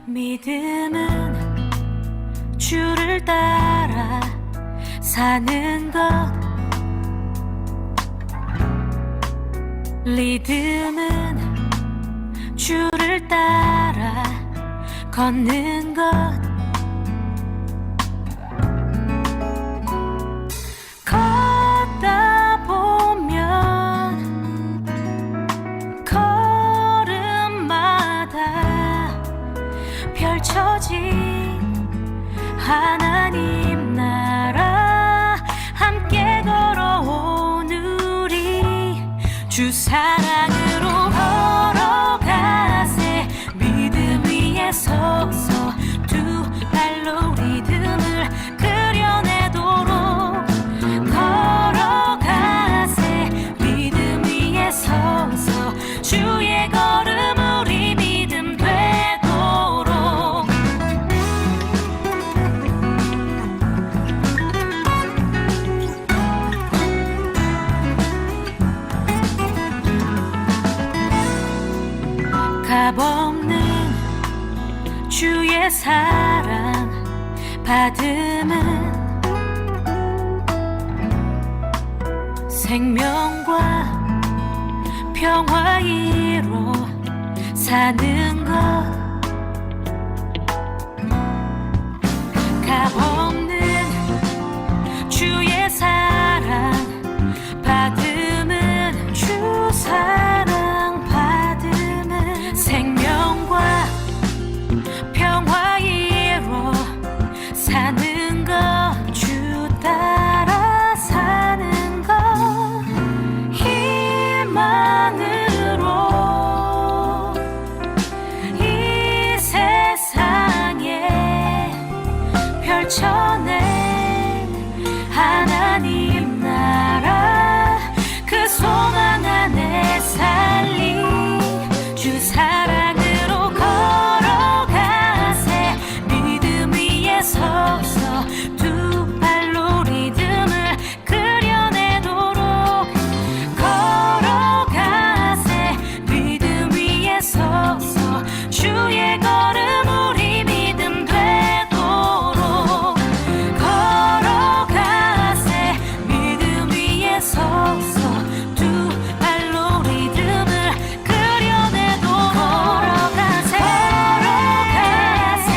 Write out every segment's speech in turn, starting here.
믿음은 주를 따라 사는 것, 리듬은 주를 따라 걷는 것. 걷다 보면 걸음마다 펼쳐진 하나님 나라, 함께 걸어온 우리 주 사랑으로 걸어가세. 믿음 위에 서서 두 발로 리듬을 그려내도록 걸어가세. 믿음 위에 서서 주의 걸음 우리 믿음 되도록. 값없는 주의 사랑 받음은 생명과 평화 이로 사는 것. 값없는 주의 사랑 받음은 주 사랑 받음은 생명과 평화 이로 사는 것. 주 따라 사는 것. 희망으로 이 세상에 펼쳐낸 하나님 나라, 그 소망 안에 살리 주 사랑으로 걸어가세. 믿음 위에 서서 두 발로 리듬을 그려내도록 걸어가세. 믿음 위에 서서 주의 걸음 우리 믿음 되도록 걸어가세. 믿음 위에 서서 두 발로 리듬을 그려내도록 걸어가세. 걸어가세.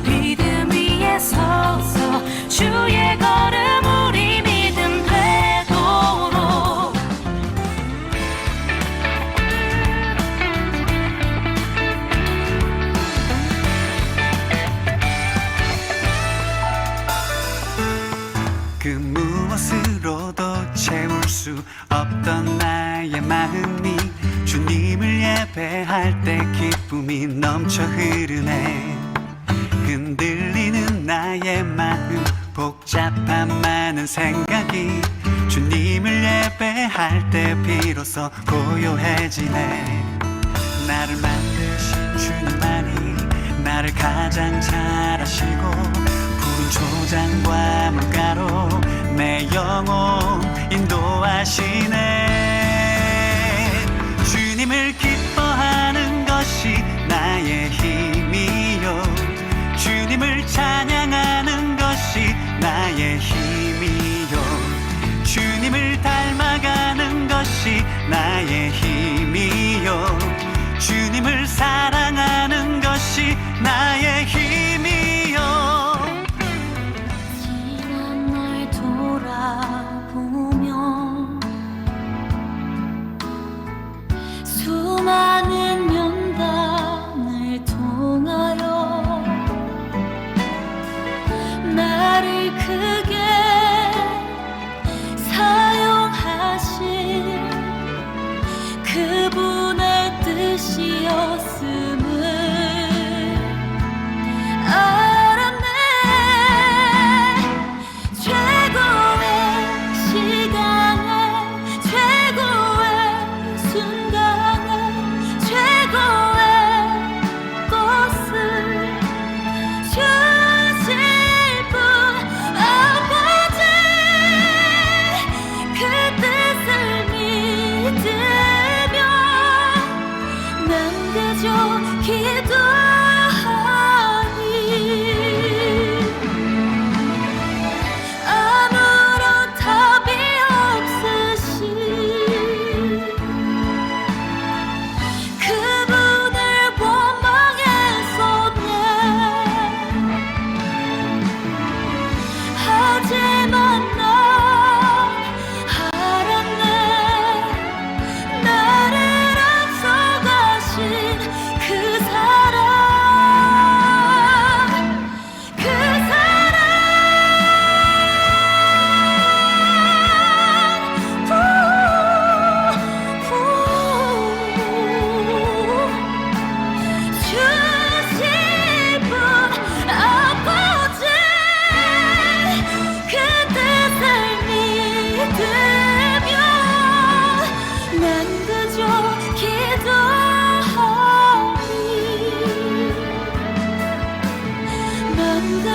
믿음 위에 서서 주의 걸음 우리 믿음 되도록. 그 무엇으로도 채울 수 없던 나의 마음이 주님을 예배할 때 기쁨이 넘쳐 흐르네. 흔들리는 나의 마음, 복잡한 많은 생각이 주님을 예배할 때 비로소 고요해지네. 나를 만드신 주님만이 나를 가장 잘 아시고, 푸른 초장과 물가로 내 영혼 인도하시네. 주님을 기뻐하는 것이 나의 힘이요, 주님을 찬양하는 것이 나의 힘이요, 주님을 닮아가는 것이 나의 힘이요, 주님을 사랑하는 것이 나의 힘이요. 지난 날 돌아보면 수많은 연단을 통하여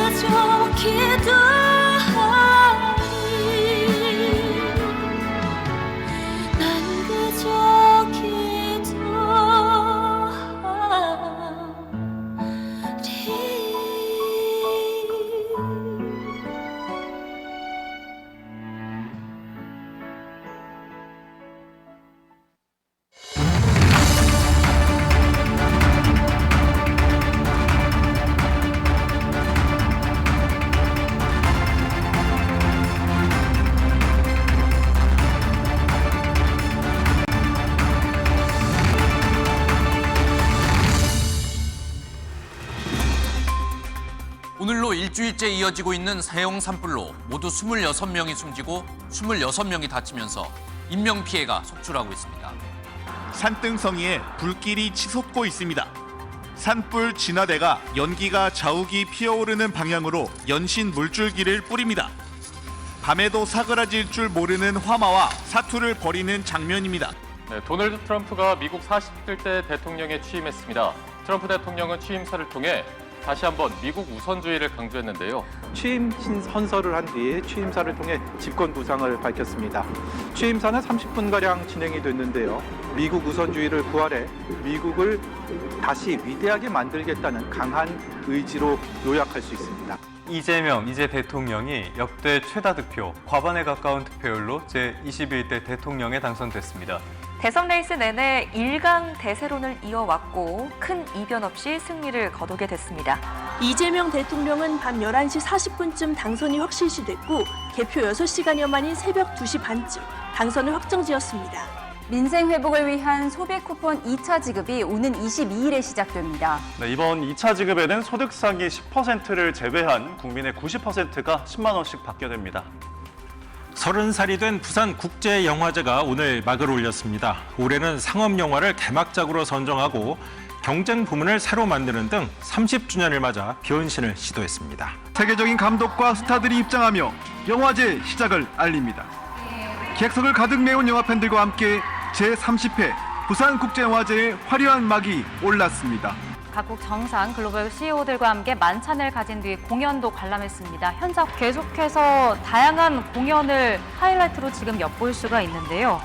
그저 기도하리 난 그저 오늘로 일주일째 이어지고 있는 사형 산불로 모두 26명이 숨지고 26명이 다치면서 인명피해가 속출하고 있습니다. 산등성이에 불길이 치솟고 있습니다. 산불 진화대가 연기가 자욱이 피어오르는 방향으로 연신 물줄기를 뿌립니다. 밤에도 사그라질 줄 모르는 화마와 사투를 벌이는 장면입니다. 네, 도널드 트럼프가 미국 40대 대통령에 취임했습니다. 트럼프 대통령은 취임사를 통해 다시 한번 미국 우선주의를 강조했는데요. 취임 선서를 한 뒤에 취임사를 통해 집권 구상을 밝혔습니다. 취임사는 30분가량 진행이 됐는데요. 미국 우선주의를 부활해 미국을 다시 위대하게 만들겠다는 강한 의지로 요약할 수 있습니다. 이재명 대통령이 역대 최다 득표, 과반에 가까운 득표율로 제21대 대통령에 당선됐습니다. 대선 레이스 내내 일강 대세론을 이어왔고 큰 이변 없이 승리를 거두게 됐습니다. 이재명 대통령은 밤 11시 40분쯤 당선이 확실시됐고 개표 6시간여 만인 새벽 2시 반쯤 당선을 확정지었습니다. 민생 회복을 위한 소비 쿠폰 2차 지급이 오는 22일에 시작됩니다. 네, 이번 2차 지급에는 소득 상위 10%를 제외한 국민의 90%가 10만 원씩 받게 됩니다. 30살이 된 부산국제영화제가 오늘 막을 올렸습니다. 올해는 상업영화를 개막작으로 선정하고 경쟁 부문을 새로 만드는 등 30주년을 맞아 변신을 시도했습니다. 세계적인 감독과 스타들이 입장하며 영화제 시작을 알립니다. 객석을 가득 메운 영화팬들과 함께 제30회 부산국제영화제의 화려한 막이 올랐습니다. 각국 정상 글로벌 CEO들과 함께 만찬을 가진 뒤 공연도 관람했습니다. 현장 계속해서 다양한 공연을 하이라이트로 지금 엿볼 수가 있는데요.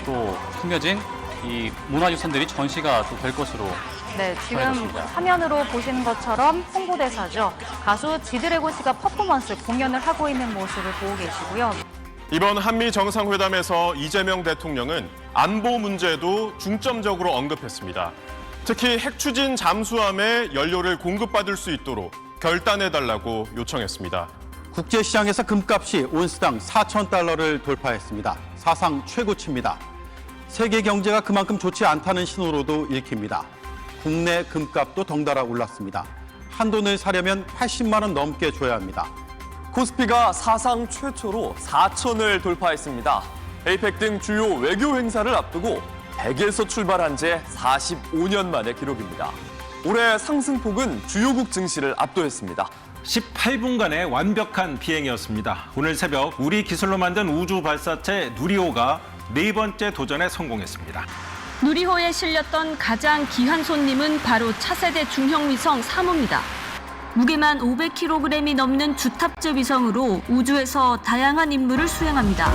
또 숨겨진 이 문화유산들이 전시가 또 될 것으로 네, 지금 화면으로 보시는 것처럼 홍보대사죠. 가수 지드래곤 씨가 퍼포먼스 공연을 하고 있는 모습을 보고 계시고요. 이번 한미 정상회담에서 이재명 대통령은 안보 문제도 중점적으로 언급했습니다. 특히 핵 추진 잠수함에 연료를 공급받을 수 있도록 결단해달라고 요청했습니다. 국제시장에서 금값이 온스당 4,000달러를 돌파했습니다. 사상 최고치입니다. 세계 경제가 그만큼 좋지 않다는 신호로도 읽힙니다. 국내 금값도 덩달아 올랐습니다. 한 돈을 사려면 80만 원 넘게 줘야 합니다. 코스피가 사상 최초로 4천을 돌파했습니다. 에이펙 등 주요 외교 행사를 앞두고 100에서 출발한 지 45년 만의 기록입니다. 올해 상승폭은 주요국 증시를 압도했습니다. 18분간의 완벽한 비행이었습니다. 오늘 새벽 우리 기술로 만든 우주 발사체 누리호가 4번째 도전에 성공했습니다. 누리호에 실렸던 가장 귀한 손님은 바로 차세대 중형위성 3호입니다. 무게만 500kg이 넘는 주탑재 위성으로 우주에서 다양한 임무를 수행합니다.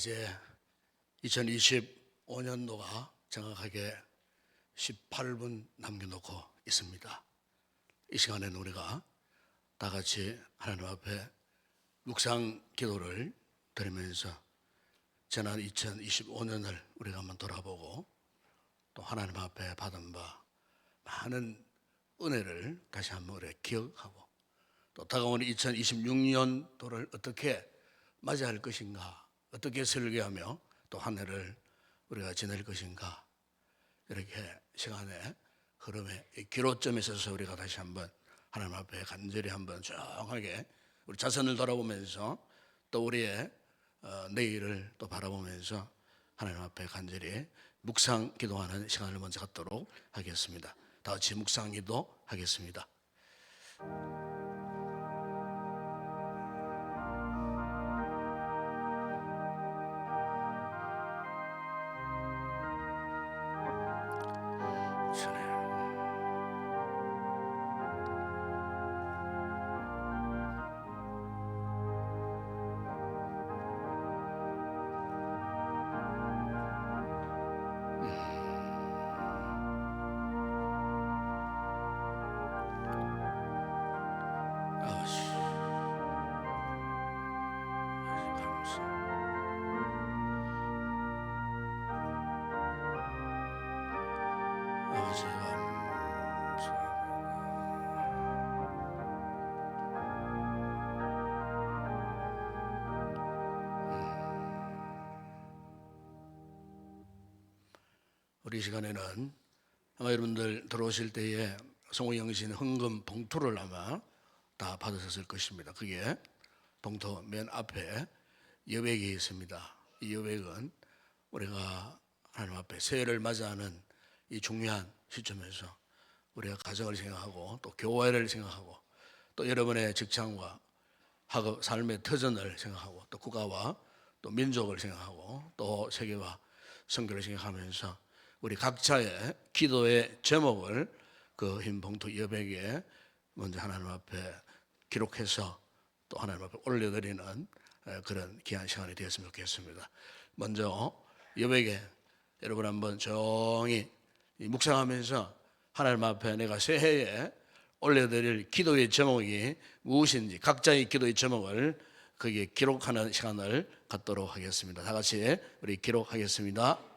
이제 2025년도가 정확하게 18분 남겨놓고 있습니다. 이 시간에는 우리가 다 같이 하나님 앞에 묵상 기도를 드리면서 지난 2025년을 우리가 한번 돌아보고 또 하나님 앞에 받은 바 많은 은혜를 다시 한번 우리가 기억하고 또 다가오는 2026년도를 어떻게 맞이할 것인가, 어떻게 설계하며 또 한 해를 우리가 지낼 것인가, 이렇게 시간의 흐름의 기로점에 있어서 우리가 다시 한번 하나님 앞에 간절히 한번 조용하게 우리 자선을 돌아보면서 또 우리의 내일을 또 바라보면서 하나님 앞에 간절히 묵상 기도하는 시간을 먼저 갖도록 하겠습니다. 다 같이 묵상 기도 하겠습니다. 우리 시간에는 아마 여러분들 들어오실 때에 송우영신 헌금 봉투를 아마 다 받으셨을 것입니다. 그게 봉투 맨 앞에 여백이 있습니다. 이 여백은 우리가 하나님 앞에 새해를 맞이하는 이 중요한 시점에서 우리가 가정을 생각하고 또 교회를 생각하고 또 여러분의 직장과 학업, 삶의 터전을 생각하고 또 국가와 또 민족을 생각하고 또 세계와 선교를 생각하면서 우리 각자의 기도의 제목을 그 흰 봉투 여백에 먼저 하나님 앞에 기록해서 또 하나님 앞에 올려드리는 그런 귀한 시간이 되었으면 좋겠습니다. 먼저 여백에 여러분 한번 조용히 묵상하면서 하나님 앞에 내가 새해에 올려드릴 기도의 제목이 무엇인지 각자의 기도의 제목을 거기에 기록하는 시간을 갖도록 하겠습니다. 다 같이 우리 기록하겠습니다.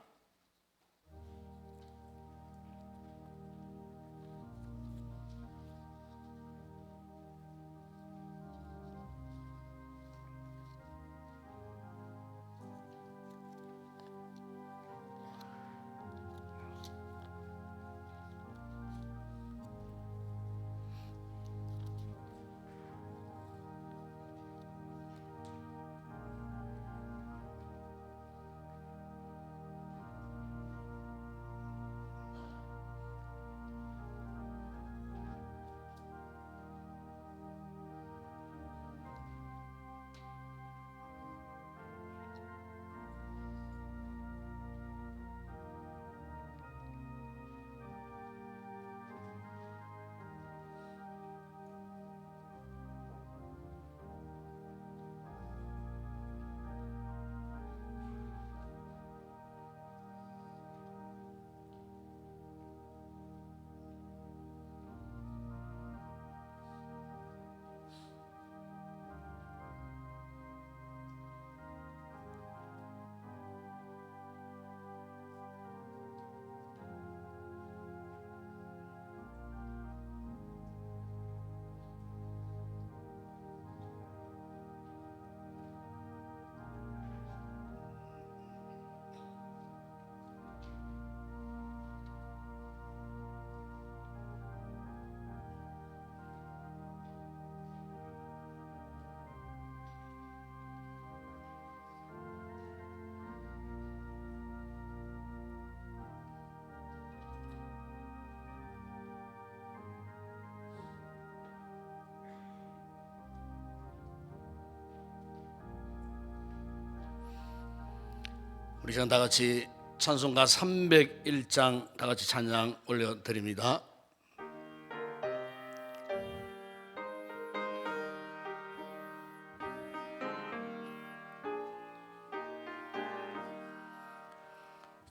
우리 시간 다 같이 찬송가 301장 다 같이 찬양 올려드립니다.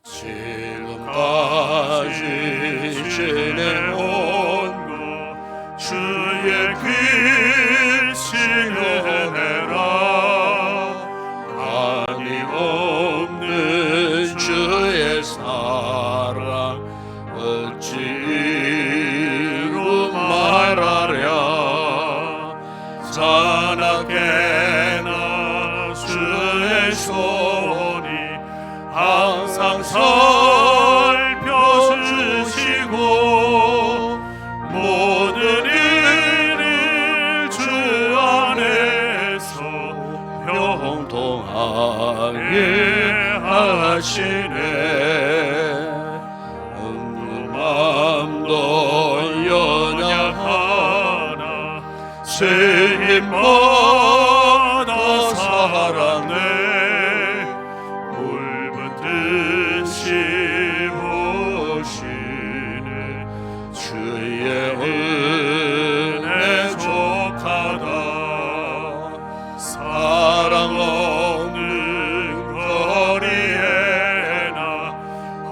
지금까지 지내온 것 주의 글씨를 내라 한이 없는 주의 사랑 어찌 이루 말하랴 자나깨나 주의 손이 항상 살펴주시고 모든 일을 주 안에서 평통하게 하시네 마음도 연약하나 쓰임받아 살았네 물붓듯이 보시네 주의 은혜 족하다 사랑 없는 거리에나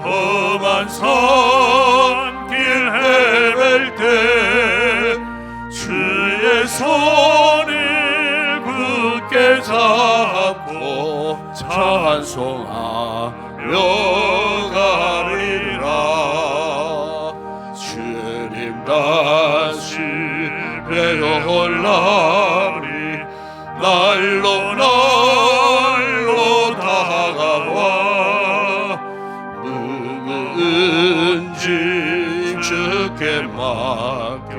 험한 산길 헤맬 때 주의 손을 굳게 잡고 찬송하며 가리라 주님 다시 배어올라리 날로 날로 다가와 은지 주께 맡겨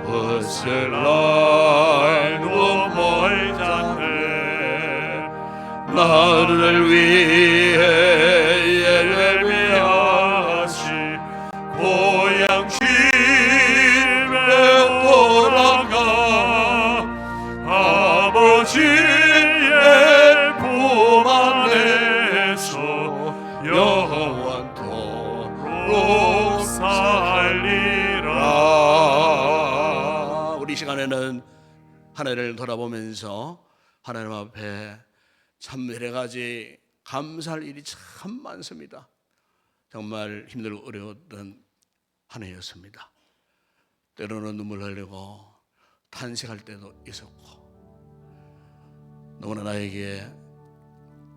어슬 날도 멀잖네 나를 위해 예배하시 고향 집에 돌아가 아버지의 품 안에서 영원토록 살리라. 우리 시간에는 하나님을 돌아보면서 하나님 앞에 참 여러 가지 감사할 일이 참 많습니다. 정말 힘들고 어려웠던 한 해였습니다. 때로는 눈물 흘리고 탄식할 때도 있었고 너무나 나에게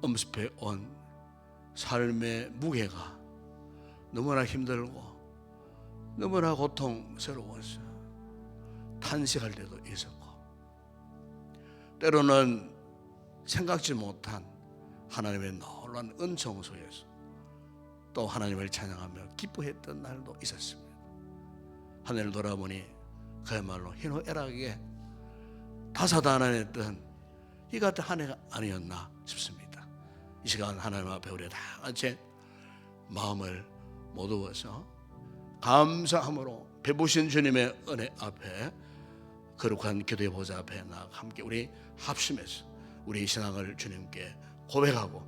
엄습해 온 삶의 무게가 너무나 힘들고 너무나 고통스러워서 탄식할 때도 있었고 때로는 생각지 못한 하나님의 놀라운 은총 속에서 또 하나님을 찬양하며 기뻐했던 날도 있었습니다. 하늘을 돌아보니 그야말로 희노애락에 다사다난했던 이 같은 한 해가 아니었나 싶습니다. 이 시간 하나님 앞에 우리 다 같이 마음을 모두어서 감사함으로 베푸신 주님의 은혜 앞에 거룩한 기도의 보좌 앞에 나가 함께 우리 합심해서 우리 신앙을 주님께 고백하고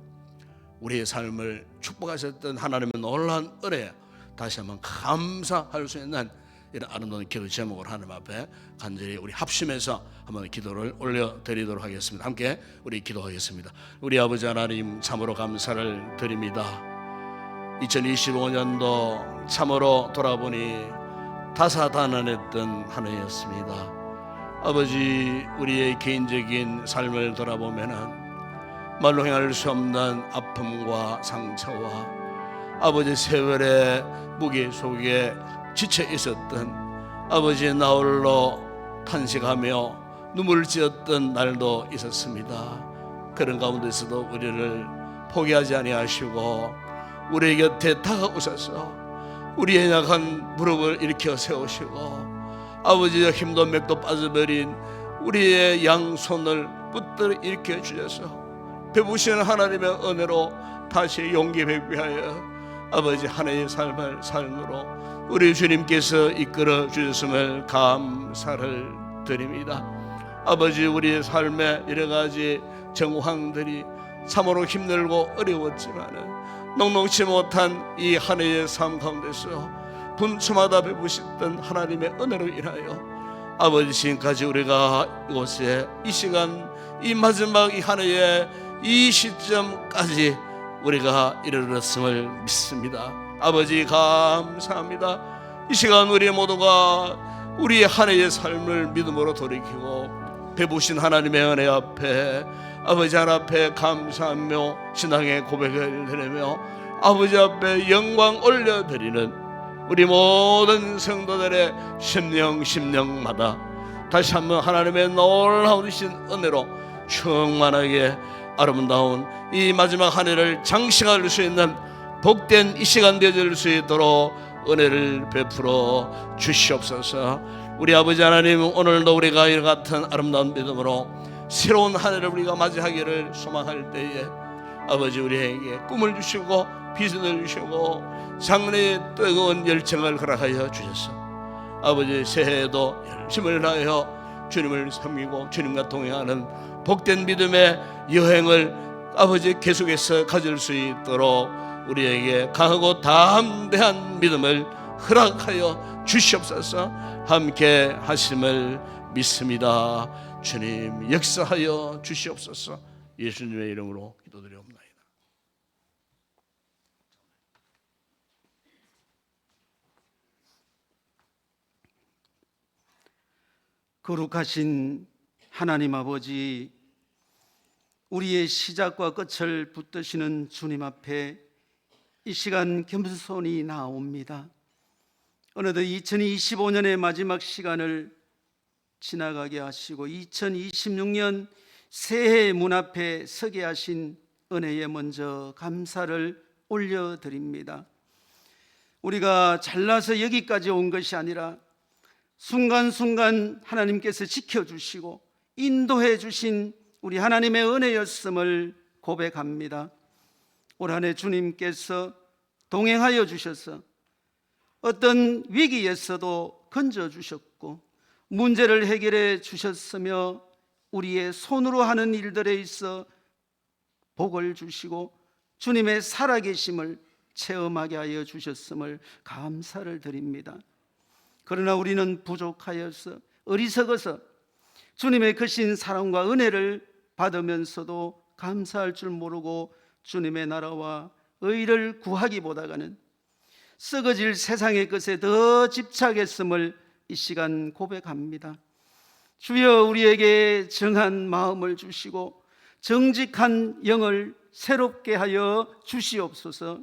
우리의 삶을 축복하셨던 하나님의 놀라운 은혜 다시 한번 감사할 수 있는 이런 아름다운 기도 제목을 하나님 앞에 간절히 우리 합심해서 한번 기도를 올려드리도록 하겠습니다. 함께 우리 기도하겠습니다. 우리 아버지 하나님 참으로 감사를 드립니다. 2025년도 참으로 돌아보니 다사다난했던 한 해였습니다. 아버지 우리의 개인적인 삶을 돌아보면은 말로 행할 수 없는 아픔과 상처와 아버지 세월의 무게 속에 지쳐 있었던 아버지의 나홀로 탄식하며 눈물 지었던 날도 있었습니다. 그런 가운데서도 우리를 포기하지 아니하시고 우리 곁에 다가오셔서 우리의 약한 무릎을 일으켜 세우시고 아버지의 힘도 맥도 빠져버린 우리의 양손을 붙들어 일으켜 주셔서 베푸시는 하나님의 은혜로 다시 용기 백비하여 아버지 하나님의 삶을 삶으로 우리 주님께서 이끌어 주셨음을 감사를 드립니다. 아버지 우리의 삶의 여러 가지 정황들이 참으로 힘들고 어려웠지만은 녹록지 못한 이 한 해의 삶 가운데서 분수마다 베푸셨던 하나님의 은혜로 인하여 아버지 지금까지 우리가 이곳에 이 시간 이 마지막 이 한 해의 이 시점까지 우리가 이르렀음을 믿습니다. 아버지 감사합니다. 이 시간 우리 모두가 우리의 한 해의 삶을 믿음으로 돌이키고 베푸신 하나님의 은혜 앞에 아버지 하나님 앞에 감사하며 신앙의 고백을 드리며 아버지 앞에 영광 올려드리는 우리 모든 성도들의 심령마다 다시 한번 하나님의 놀라우신 은혜로 충만하게 아름다운 이 마지막 한 해를 장식할 수 있는 복된 이 시간 되어질 수 있도록 은혜를 베풀어 주시옵소서. 우리 아버지 하나님, 오늘도 우리가 이와 같은 아름다운 믿음으로 새로운 한 해를 우리가 맞이하기를 소망할 때에 아버지 우리에게 꿈을 주시고 비전을 주시고 장래의 뜨거운 열정을 허락하여 주셔서 아버지 새해에도 열심을 다하여 주님을 섬기고 주님과 동행하는 복된 믿음의 여행을 아버지 계속해서 가질 수 있도록 우리에게 강하고 담대한 믿음을 허락하여 주시옵소서. 함께 하심을 믿습니다. 주님 역사하여 주시옵소서. 예수님의 이름으로 기도드리옵나이다. 거룩하신 하나님 아버지, 우리의 시작과 끝을 붙드시는 주님 앞에 이 시간 겸손히 나옵니다. 어느덧 2025년의 마지막 시간을 지나가게 하시고 2026년 새해 문 앞에 서게 하신 은혜에 먼저 감사를 올려드립니다. 우리가 잘나서 여기까지 온 것이 아니라 순간순간 하나님께서 지켜주시고 인도해 주신 우리 하나님의 은혜였음을 고백합니다. 올 한 해 주님께서 동행하여 주셔서 어떤 위기에서도 건져주셨고 문제를 해결해 주셨으며 우리의 손으로 하는 일들에 있어 복을 주시고 주님의 살아계심을 체험하게 하여 주셨음을 감사를 드립니다. 그러나 우리는 부족하여서 어리석어서 주님의 크신 사랑과 은혜를 받으면서도 감사할 줄 모르고 주님의 나라와 의를 구하기보다는 썩어질 세상의 것에 더 집착했음을 이 시간 고백합니다. 주여, 우리에게 정한 마음을 주시고 정직한 영을 새롭게 하여 주시옵소서.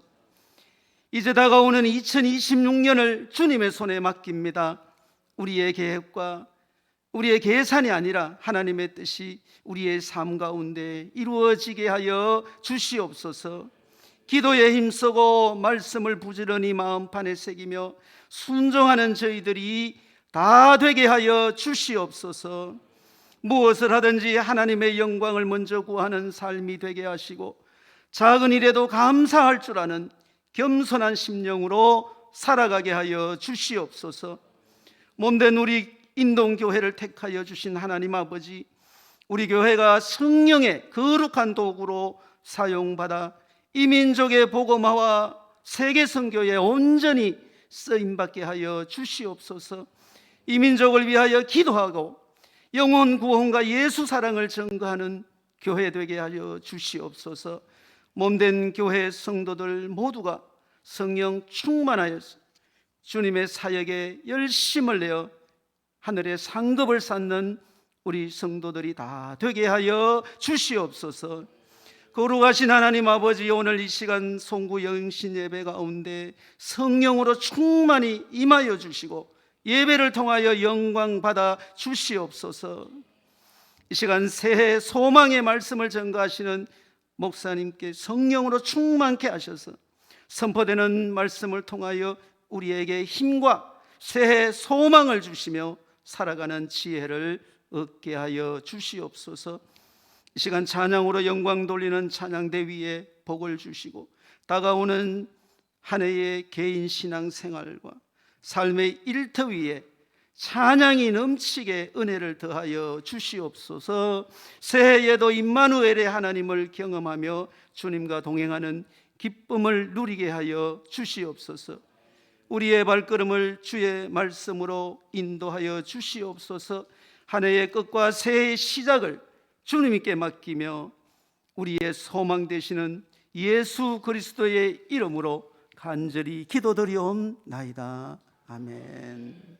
이제 다가오는 2026년을 주님의 손에 맡깁니다. 우리의 계획과 우리의 계산이 아니라 하나님의 뜻이 우리의 삶 가운데 이루어지게 하여 주시옵소서. 기도에 힘쓰고 말씀을 부지런히 마음판에 새기며 순종하는 저희들이 다 되게 하여 주시옵소서. 무엇을 하든지 하나님의 영광을 먼저 구하는 삶이 되게 하시고 작은 일에도 감사할 줄 아는 겸손한 심령으로 살아가게 하여 주시옵소서. 몸된 우리 인동교회를 택하여 주신 하나님 아버지, 우리 교회가 성령의 거룩한 도구로 사용받아 이민족의 복음화와 세계 선교에 온전히 쓰임받게 하여 주시옵소서. 이민족을 위하여 기도하고 영혼 구원과 예수 사랑을 증거하는 교회 되게 하여 주시옵소서. 몸된 교회 성도들 모두가 성령 충만하여서 주님의 사역에 열심을 내어 하늘의 상급을 쌓는 우리 성도들이 다 되게 하여 주시옵소서. 거룩하신 하나님 아버지, 오늘 이 시간 송구 영신 예배 가운데 성령으로 충만히 임하여 주시고 예배를 통하여 영광 받아 주시옵소서. 이 시간 새해 소망의 말씀을 전가하시는 목사님께 성령으로 충만케 하셔서 선포되는 말씀을 통하여 우리에게 힘과 새해 소망을 주시며 살아가는 지혜를 얻게 하여 주시옵소서. 이 시간 찬양으로 영광 돌리는 찬양대 위에 복을 주시고 다가오는 한 해의 개인 신앙 생활과 삶의 일터 위에 찬양이 넘치게 은혜를 더하여 주시옵소서. 새해에도 임마누엘의 하나님을 경험하며 주님과 동행하는 기쁨을 누리게 하여 주시옵소서. 우리의 발걸음을 주의 말씀으로 인도하여 주시옵소서. 한 해의 끝과 새해의 시작을 주님께 맡기며 우리의 소망 되시는 예수 그리스도의 이름으로 간절히 기도드리옵나이다. 아멘.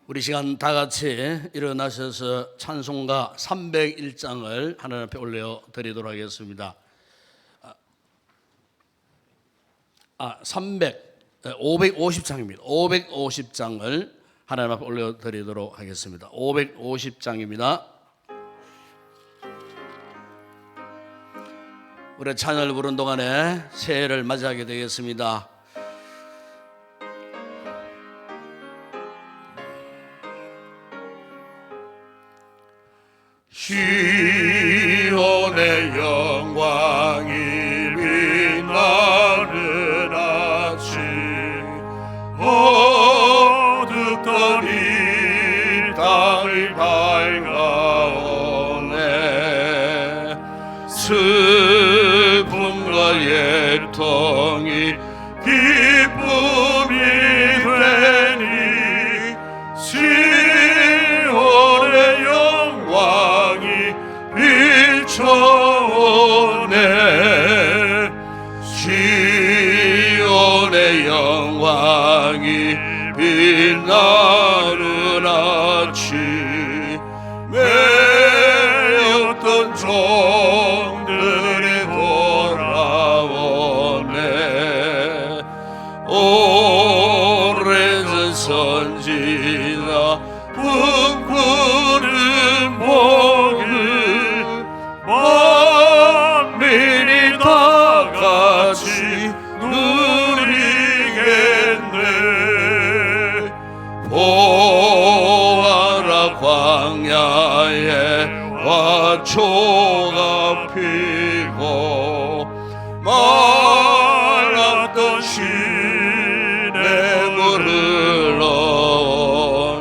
우리 시간 다 같이 일어나셔서 찬송가 301장을 하나님 앞에 올려 드리도록 하겠습니다. 550장입니다. 550장을 하나님 앞에 올려 드리도록 하겠습니다. 550장입니다. 우리 찬양을 부른 동안에 새해를 맞이하게 되겠습니다. 시온의 영광이 빛나는 아침 어둡던 이 땅이 밝아오네 슬픔과 애통이 기쁨이 되니 시온의 영광이 비춰오네 시온의 영광이 빛나는 아침에 어떤 종들이 돌아오네 오래전 선지나 꿈꾸는 복을 만민이 다 같이 누리겠네 보아라 광야에 화초가 피고 말랐던 시냇물을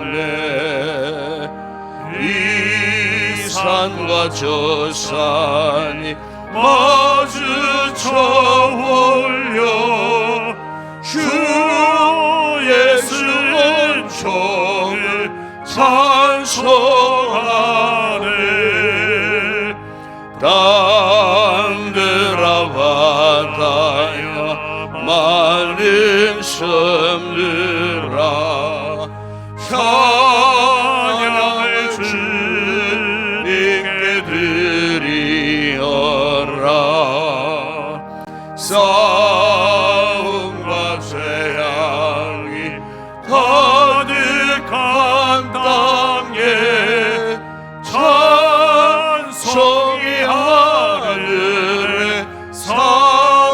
흘러오네 이 산과 저 산이 마주쳐 올려 주 예수 은총을 찬송하네 땅들아 바다야 많은 섬들아 찬양을 주님께 드리어라 싸움과 재앙이 가득한 땅에 찬송이 하늘에 사무치네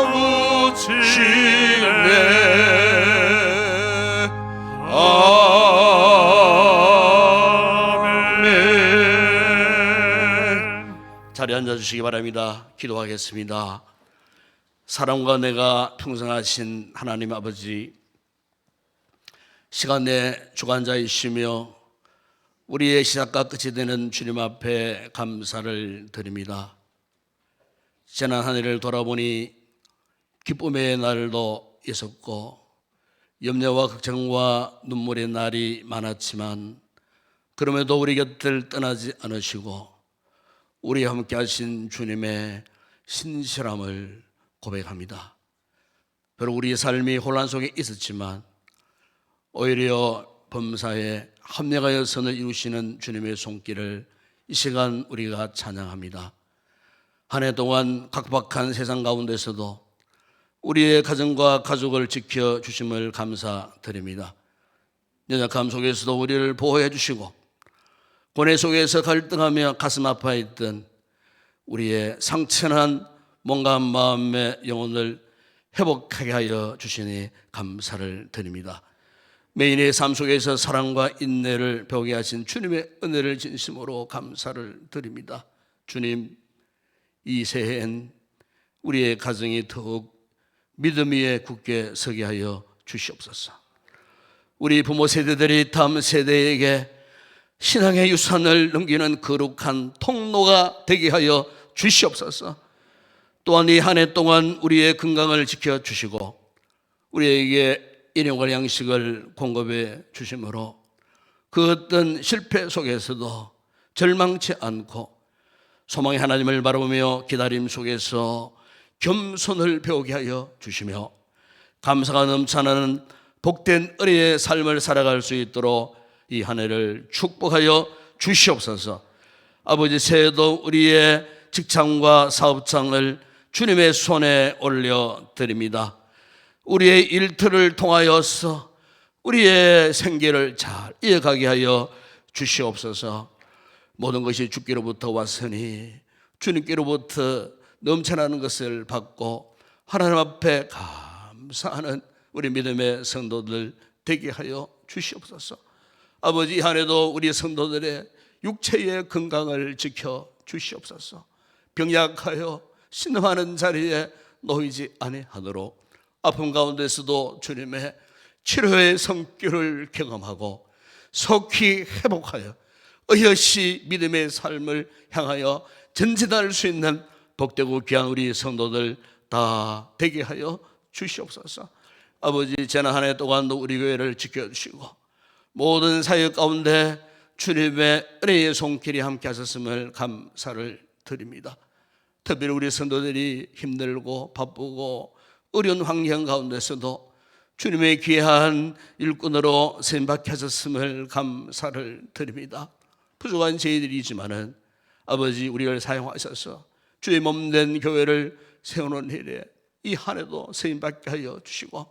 아멘. 자리에 앉아주시기 바랍니다. 기도하겠습니다. 사랑과 내가 평생하신 하나님 아버지 시간 내 주관자이시며 우리의 시작과 끝이 되는 주님 앞에 감사를 드립니다. 지난 한 해를 돌아보니 기쁨의 날도 있었고 염려와 걱정과 눈물의 날이 많았지만 그럼에도 우리 곁을 떠나지 않으시고 우리와 함께 하신 주님의 신실함을 고백합니다. 비록 우리의 삶이 혼란 속에 있었지만 오히려 범사에 합력하여 선을 이루시는 주님의 손길을 이 시간 우리가 찬양합니다. 한 해 동안 각박한 세상 가운데서도 우리의 가정과 가족을 지켜주심을 감사드립니다. 연약함 속에서도 우리를 보호해 주시고 고뇌 속에서 갈등하며 가슴 아파했던 우리의 상처난 몸과 마음의 영혼을 회복하게 하여 주시니 감사를 드립니다. 매인의 삶 속에서 사랑과 인내를 배우게 하신 주님의 은혜를 진심으로 감사를 드립니다. 주님, 이 새해엔 우리의 가정이 더욱 믿음 위에 굳게 서게 하여 주시옵소서. 우리 부모 세대들이 다음 세대에게 신앙의 유산을 넘기는 거룩한 통로가 되게 하여 주시옵소서. 또한 이 한 해 동안 우리의 건강을 지켜주시고 우리에게 일용할 양식을 공급해 주심으로 그 어떤 실패 속에서도 절망치 않고 소망의 하나님을 바라보며 기다림 속에서 겸손을 배우게 하여 주시며 감사가 넘쳐나는 복된 은혜의 삶을 살아갈 수 있도록 이 한 해를 축복하여 주시옵소서. 아버지, 새해도 우리의 직장과 사업장을 주님의 손에 올려드립니다. 우리의 일터를 통하여서 우리의 생계를 잘 이어가게 하여 주시옵소서. 모든 것이 주께로부터 왔으니 주님께로부터 넘쳐나는 것을 받고 하나님 앞에 감사하는 우리 믿음의 성도들 되게 하여 주시옵소서. 아버지, 이 한 해도 우리 성도들의 육체의 건강을 지켜 주시옵소서. 병약하여 신음하는 자리에 놓이지 아니하도록 아픔 가운데서도 주님의 치료의 성결을 경험하고 속히 회복하여 의여시 믿음의 삶을 향하여 전진할 수 있는 복되고 귀한 우리 성도들 다 되게 하여 주시옵소서. 아버지, 지난 한 해 동안도 우리 교회를 지켜주시고 모든 사역 가운데 주님의 은혜의 손길이 함께 하셨음을 감사를 드립니다. 특별히 우리 성도들이 힘들고 바쁘고 어려운 환경 가운데서도 주님의 귀한 일꾼으로 쓰임받게 하셨음을 감사를 드립니다. 부족한 저희들이지만은 아버지, 우리를 사용하셔서 주의 몸된 교회를 세우는 일에 이 한 해도 쓰임받게 하여 주시고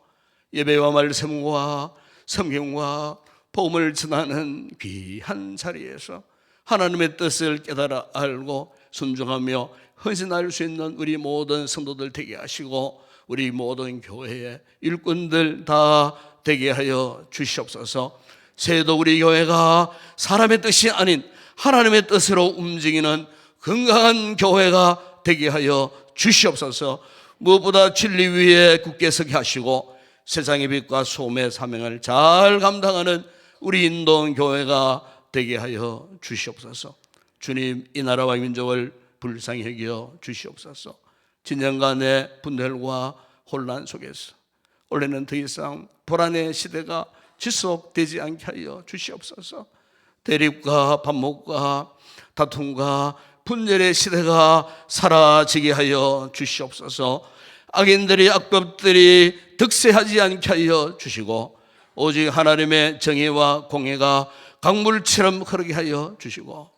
예배와 말씀과 성경과 복음을 전하는 귀한 자리에서 하나님의 뜻을 깨달아 알고 순종하며 헌신할 수 있는 우리 모든 성도들 되게 하시고 우리 모든 교회의 일꾼들 다 되게 하여 주시옵소서. 새해도 우리 교회가 사람의 뜻이 아닌 하나님의 뜻으로 움직이는 건강한 교회가 되게 하여 주시옵소서. 무엇보다 진리 위에 굳게 서게 하시고 세상의 빛과 소금의 사명을 잘 감당하는 우리 인도원 교회가 되게 하여 주시옵소서. 주님, 이 나라와 민족을 불쌍히 여겨 주시옵소서. 진영간의 분열과 혼란 속에서 올해는 더 이상 불안의 시대가 지속되지 않게 하여 주시옵소서. 대립과 반목과 다툼과 분열의 시대가 사라지게 하여 주시옵소서. 악인들이 악법들이 득세하지 않게 하여 주시고 오직 하나님의 정의와 공의가 강물처럼 흐르게 하여 주시고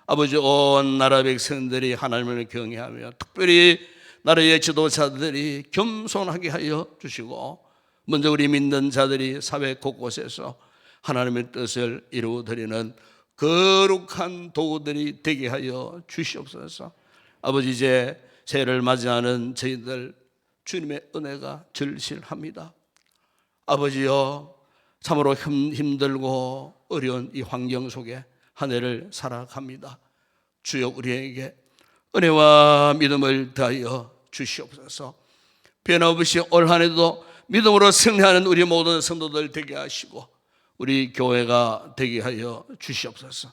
아버지, 온 나라 백성들이 하나님을 경외하며 특별히 나라의 지도자들이 겸손하게 하여 주시고 먼저 우리 믿는 자들이 사회 곳곳에서 하나님의 뜻을 이루어드리는 거룩한 도구들이 되게 하여 주시옵소서. 아버지, 이제 새해를 맞이하는 저희들 주님의 은혜가 절실합니다. 아버지여, 참으로 힘들고 어려운 이 환경 속에 한 해를 살아갑니다. 주여, 우리에게 은혜와 믿음을 더하여 주시옵소서. 변함없이 올 한 해도 믿음으로 승리하는 우리 모든 성도들 되게 하시고 우리 교회가 되게 하여 주시옵소서.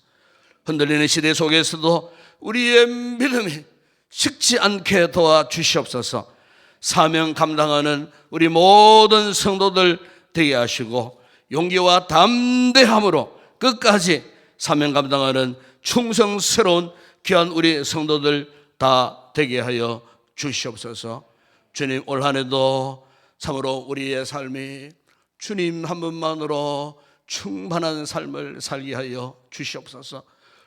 흔들리는 시대 속에서도 우리의 믿음이 식지 않게 도와주시옵소서. 사명 감당하는 우리 모든 성도들 되게 하시고 용기와 담대함으로 끝까지 사명 감당하는 충성스러운 귀한 우리 성도들 다 되게 하여 주시옵소서. 주님, 올 한 해도 참으로 우리의 삶이 주님 한 분만으로 충만한 삶을 살게 하여 주시옵소서.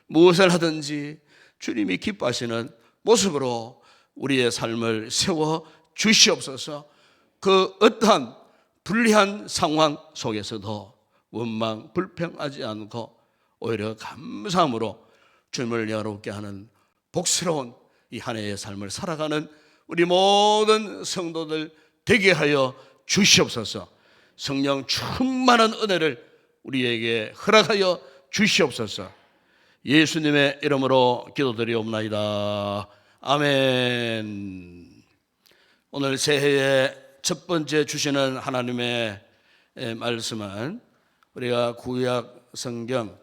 무엇을 하든지 주님이 기뻐하시는 모습으로 우리의 삶을 세워 주시옵소서. 그 어떠한 불리한 상황 속에서도 원망 불평하지 않고 오히려 감사함으로 주님을 영화롭게 하는 복스러운 이 한 해의 삶을 살아가는 우리 모든 성도들 되게 하여 주시옵소서. 성령 충만한 은혜를 우리에게 허락하여 주시옵소서. 예수님의 이름으로 기도드리옵나이다. 아멘. 오늘 새해의 첫 번째 주시는 하나님의 말씀은 우리가 구약 성경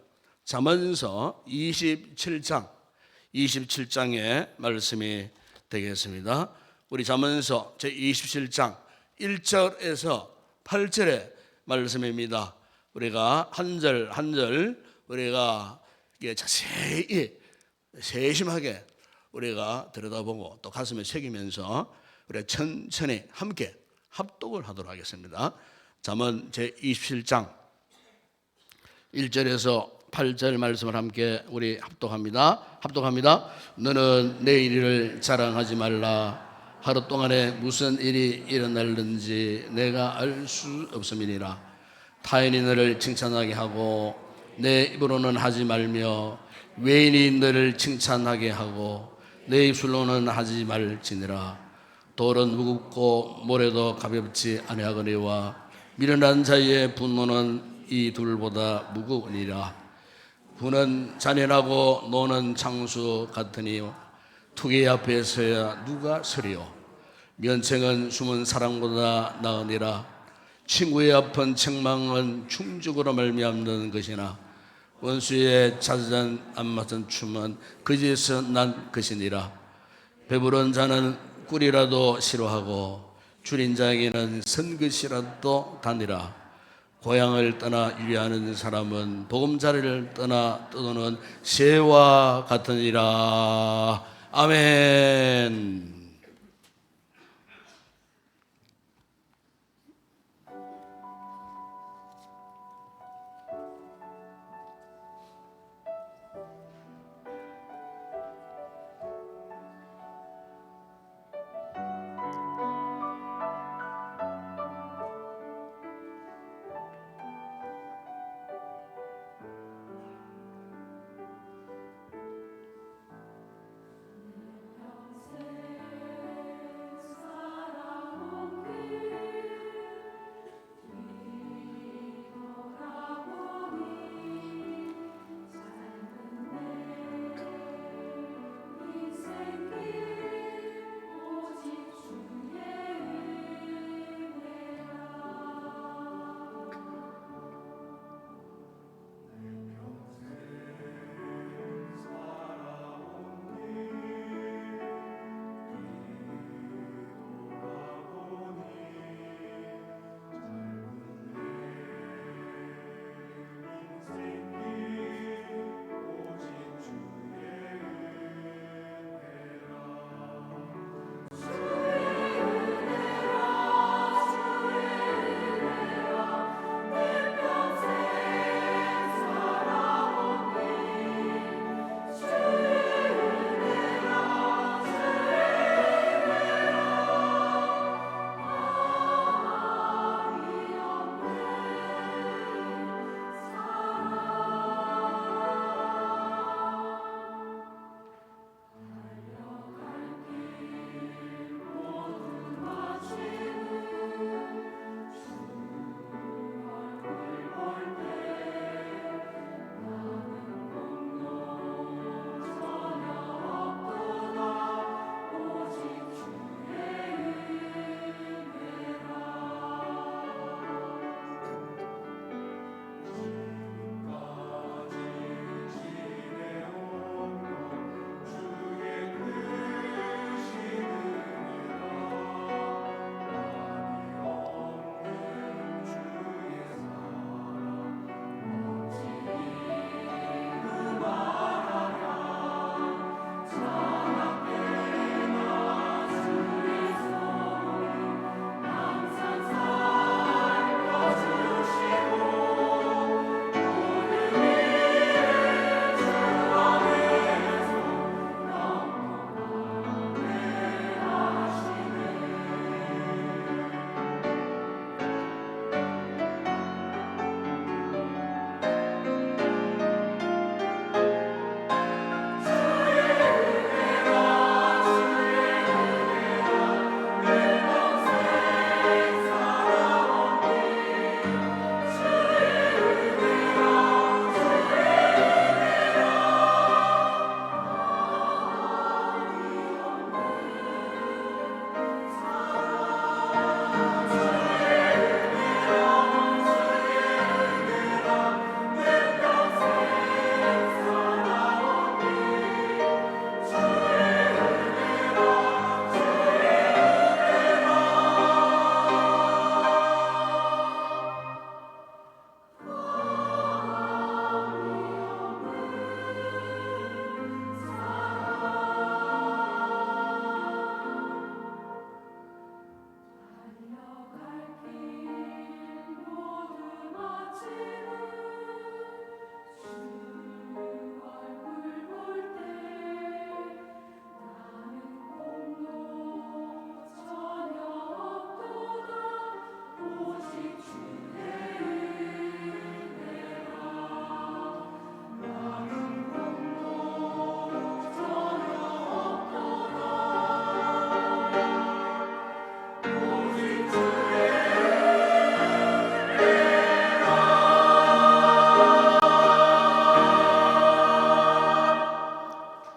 잠언서 27장의 말씀이 되겠습니다. 우리 잠언서 제27장 1절에서 8절의 말씀입니다. 우리가 한 절 한 절 우리가 자세히 세심하게 우리가 들여다보고 또 가슴에 새기면서 우리가 천천히 함께 합독을 하도록 하겠습니다. 잠언 제27장 1절에서 8절 말씀을 함께 우리 합독합니다. 너는 내일 일을 자랑하지 말라. 하루 동안에 무슨 일이 일어날는지 내가 알 수 없음이니라. 타인이 너를 칭찬하게 하고 내 입으로는 하지 말며 외인이 너를 칭찬하게 하고 내 입술로는 하지 말지니라. 돌은 무겁고 모래도 가볍지 아니하거니와 미련한 자의 분노는 이 둘보다 무거우니라. 부는 잔인하고 노는 장수 같으니 투기 앞에서야 누가 서리요. 면책은 숨은 사랑보다 나으니라. 친구의 아픈 책망은 충죽으로 말미암는 것이나 원수의 자잔 안 맞은 춤은 거지에서 난 것이니라. 배부른 자는 꿀이라도 싫어하고 줄인 자에게는 선것이라도 다니라. 고향을 떠나 유리하는 사람은 보금자리를 떠나 떠도는 새와 같으니라. 아멘.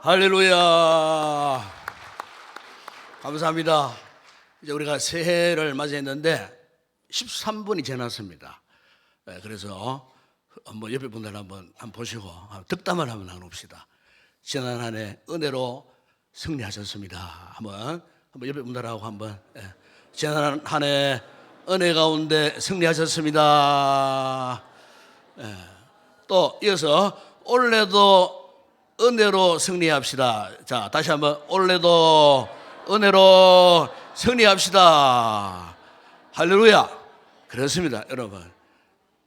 할렐루야. 감사합니다. 이제 우리가 새해를 맞이했는데 13분이 지났습니다. 그래서 한번 옆에 분들 한번 보시고 득담을 한번 나눕시다. 지난 한 해 은혜로 승리하셨습니다. 한번 옆에 분들하고 한번 지난 한 해 은혜 가운데 승리하셨습니다. 또 이어서 올해도 은혜로 승리합시다. 자, 다시 한번 올해도 은혜로 승리합시다. 할렐루야. 그렇습니다, 여러분.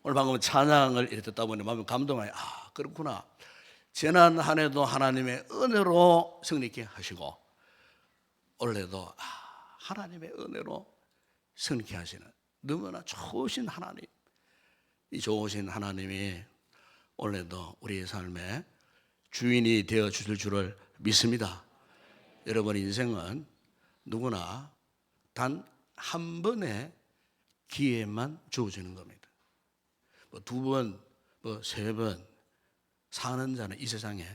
오늘 방금 찬양을 이렇게 듣다 보니 마음이 감동하여 그렇구나. 지난 한 해도 하나님의 은혜로 승리케 하시고 올해도 하나님의 은혜로 승리케 하시는 너무나 좋으신 하나님, 이 좋으신 하나님이 올해도 우리의 삶에 주인이 되어 주실 줄을 믿습니다. 여러분의 인생은 누구나 단 한 번의 기회만 주어지는 겁니다. 뭐 두 번, 뭐 세 번 사는 자는 이 세상에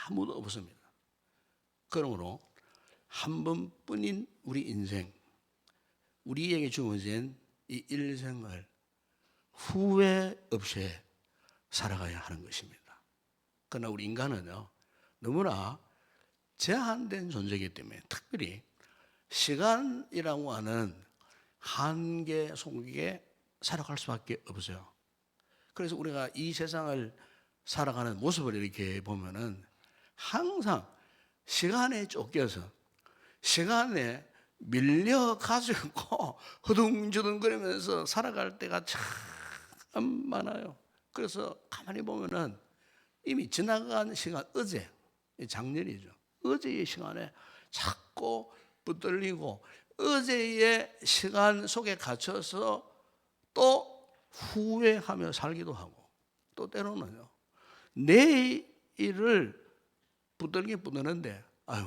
아무도 없습니다. 그러므로 한 번뿐인 우리 인생, 우리에게 주어진 이 일생을 후회 없이 살아가야 하는 것입니다. 그러나 우리 인간은요, 너무나 제한된 존재이기 때문에 특별히 시간이라고 하는 한계 속에 살아갈 수밖에 없어요. 그래서 우리가 이 세상을 살아가는 모습을 이렇게 보면은 항상 시간에 쫓겨서 시간에 밀려가지고 허둥지둥거리면서 살아갈 때가 참 많아요. 그래서 가만히 보면은 이미 지나간 시간, 어제, 작년이죠. 어제의 시간에 자꾸 붙들리고 어제의 시간 속에 갇혀서 또 후회하며 살기도 하고 또 때로는요, 내일을 붙들긴 붙드는데 아유,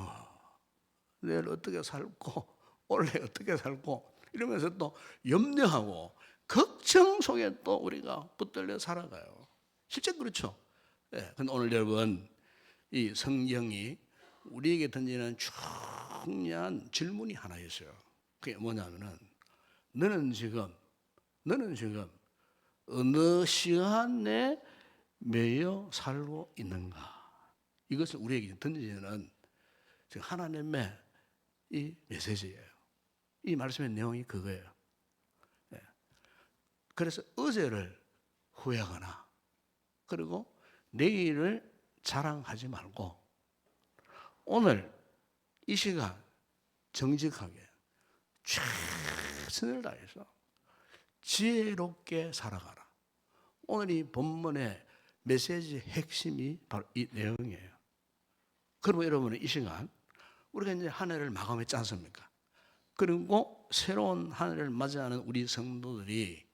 내일 어떻게 살고 올해 어떻게 살고 이러면서 또 염려하고 걱정 속에 또 우리가 붙들려 살아가요. 실제 그렇죠. 근데 오늘 여러분, 이 성경이 우리에게 던지는 중요한 질문이 하나 있어요. 그게 뭐냐면은 너는 지금 어느 시간에 매여 살고 있는가? 이것을 우리에게 던지는 지금 하나님의 이 메시지예요. 이 말씀의 내용이 그거예요. 그래서 어제를 후회하거나 그리고 내일을 자랑하지 말고 오늘 이 시간 정직하게 최선을 다해서 지혜롭게 살아가라. 오늘 이 본문의 메시지 핵심이 바로 이 내용이에요. 그리고 여러분은 이 시간 우리가 이제 한 해를 마감했지 않습니까? 그리고 새로운 한 해를 맞이하는 우리 성도들이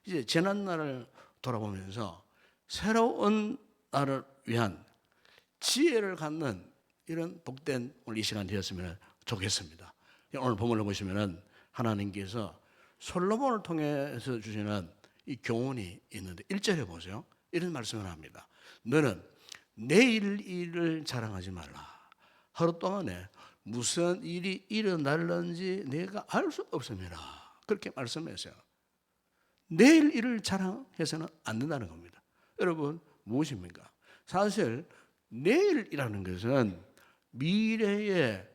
이제 지난 날을 돌아보면서 새로운 날을 위한 지혜를 갖는 이런 복된 오늘 이 시간 되었으면 좋겠습니다. 오늘 본문을 보시면은 하나님께서 솔로몬을 통해서 주시는 이 교훈이 있는데 1절에 보세요. 이런 말씀을 합니다. 너는 내일 일을 자랑하지 말라. 하루 동안에 무슨 일이 일어날는지 내가 알 수 없음이라. 그렇게 말씀했어요. 내일 일을 자랑해서는 안 된다는 겁니다. 여러분, 무엇입니까? 사실 내일이라는 것은 미래의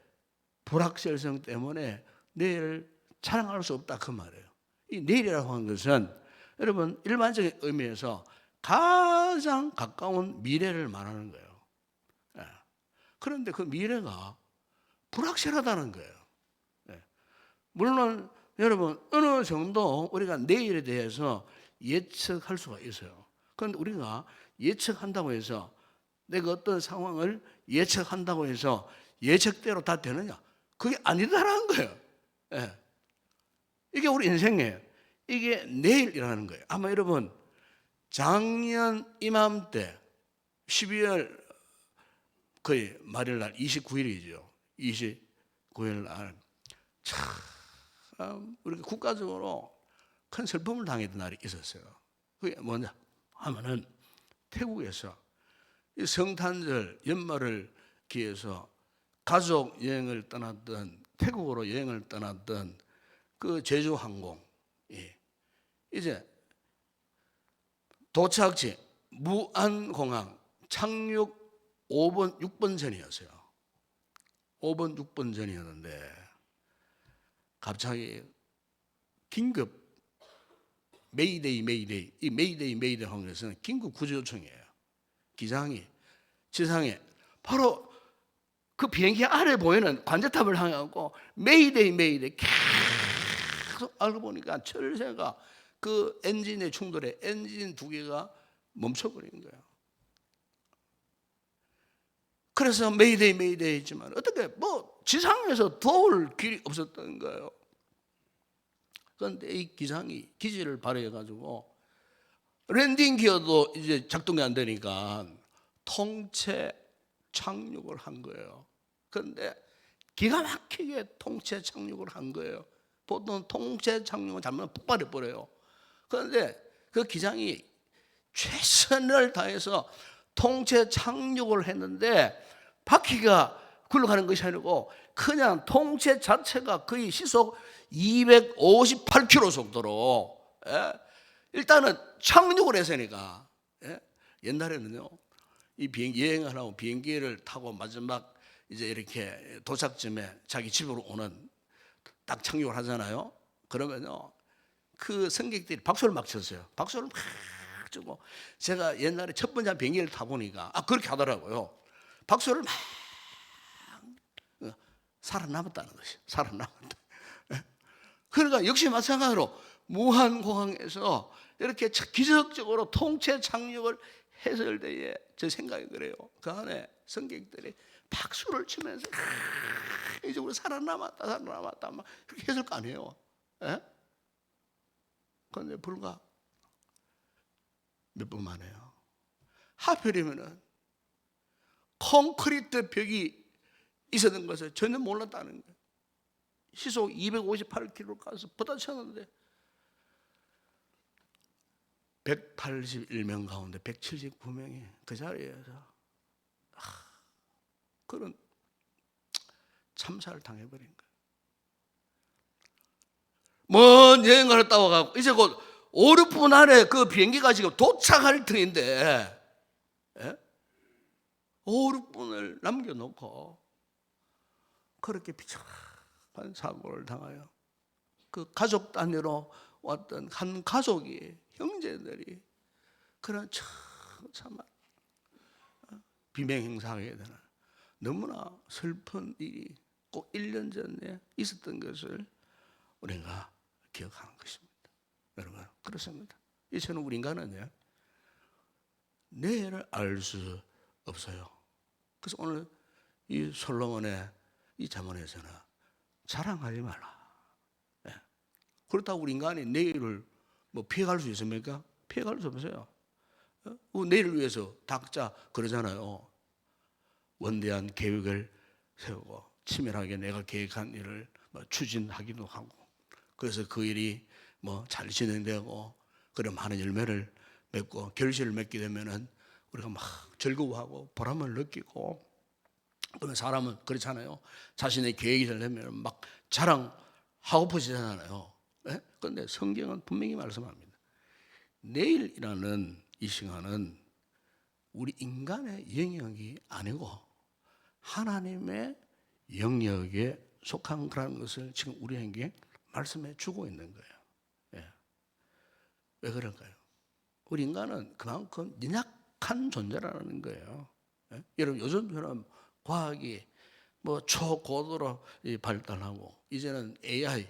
불확실성 때문에 내일 자랑할 수 없다 그 말이에요. 이 내일이라고 하는 것은 여러분 일반적인 의미에서 가장 가까운 미래를 말하는 거예요. 그런데 그 미래가 불확실하다는 거예요. 물론 여러분 어느 정도 우리가 내일에 대해서 예측할 수가 있어요. 그런데 우리가 예측한다고 해서 내가 어떤 상황을 예측한다고 해서 예측대로 다 되느냐? 그게 아니다라는 거예요. 이게 우리 인생이에요. 이게 내일이라는 거예요. 아마 여러분 작년 이맘때 12월 거의 말일날 29일이죠. 29일 날 참 우리가 국가적으로 큰 슬픔을 당했던 날이 있었어요. 그게 뭐냐 하면은 태국에서 이 성탄절 연말을 기에서 가족 여행을 떠났던 태국으로 여행을 떠났던 그 제주항공 이제 도착지 무안공항 착륙 5번 6번 전이었어요. 5번 6번 전이었는데 갑자기 긴급 메이데이 이 메이데이 항공에서는 긴급 구조 요청이에요. 기장이 지상에 바로 그 비행기 아래 보이는 관제탑을 향하고 메이데이 계속 알고 보니까 철새가 그 엔진의 충돌에 엔진 2개가 멈춰버린 거예요. 그래서 메이데이 했지만 어떻게 뭐 지상에서 도울 길이 없었던 거예요. 그런데 이 기장이 기지를 발휘해가지고 랜딩 기어도 이제 작동이 안 되니까 통체 착륙을 한 거예요. 그런데 기가 막히게 통체 착륙을 한 거예요. 보통 통체 착륙은 잘못하면 폭발해 버려요. 그런데 그 기장이 최선을 다해서 통체 착륙을 했는데 바퀴가 굴러가는 것이 아니고 그냥 통체 자체가 거의 시속 258km 속도로 일단은 착륙을 했으니까 옛날에는요 이 비행기 여행을 하고 비행기를 타고 마지막 이제 이렇게 도착점에 자기 집으로 오는 딱 착륙을 하잖아요. 그러면요 그 승객들이 박수를 막 쳤어요. 박수를 막 치고 제가 옛날에 첫 번째 비행기를 타보니까 그렇게 하더라고요. 박수를 막 살아남았다는 것이 살아남았다. 그러니까 역시 마찬가지로 무한공항에서 이렇게 기적적으로 통체 착륙을 했을 때에 제 생각이 그래요. 그 안에 승객들이 박수를 치면서 이제 우리 살아남았다 막 그렇게 했을 거 아니에요. 그런데 불과 몇 분 만에요. 하필이면은 콘크리트 벽이 있었던 것을 전혀 몰랐다는 거예요. 시속 258km 가서 부딪혔는데 181명 가운데 179명이 그 자리에서 그런 참사를 당해버린 거예요. 먼 여행을 했다 와가지고 이제 곧 5, 6분 안에 그 비행기가 지금 도착할 터인데 5, 6분을 남겨놓고 그렇게 비참한 사고를 당하여 그 가족 단위로 왔던 한 가족이 형제들이 그런 참한 비명 행사하게 되는 너무나 슬픈 일이 꼭 1년 전에 있었던 것을 우리가 기억하는 것입니다. 여러분 그렇습니다. 이처럼 우리 인간은요 내일을 알 수 없어요. 그래서 오늘 이 솔로몬의 이 잠언에서는 자랑하지 말라. 그렇다고 우리 인간이 내일을 뭐 피해갈 수 있습니까? 피해갈 수 없어요. 내일을 위해서 각자 그러잖아요. 원대한 계획을 세우고 치밀하게 내가 계획한 일을 추진하기도 하고 그래서 그 일이 잘 진행되고 그런 많은 열매를 맺고 결실을 맺게 되면은 우리가 막 즐거워하고 보람을 느끼고 그러면 사람은 그렇잖아요. 자신의 계획이 되려면 막 자랑하고싶어지잖아요. 그런데 성경은 분명히 말씀합니다. 내일이라는 이 시간은 우리 인간의 영역이 아니고 하나님의 영역에 속한 거라는 것을 지금 우리에게 말씀해 주고 있는 거예요. 왜 그럴까요? 우리 인간은 그만큼 연약한 존재라는 거예요. 여러분 요즘처럼 과학이 초고도로 발달하고 이제는 AI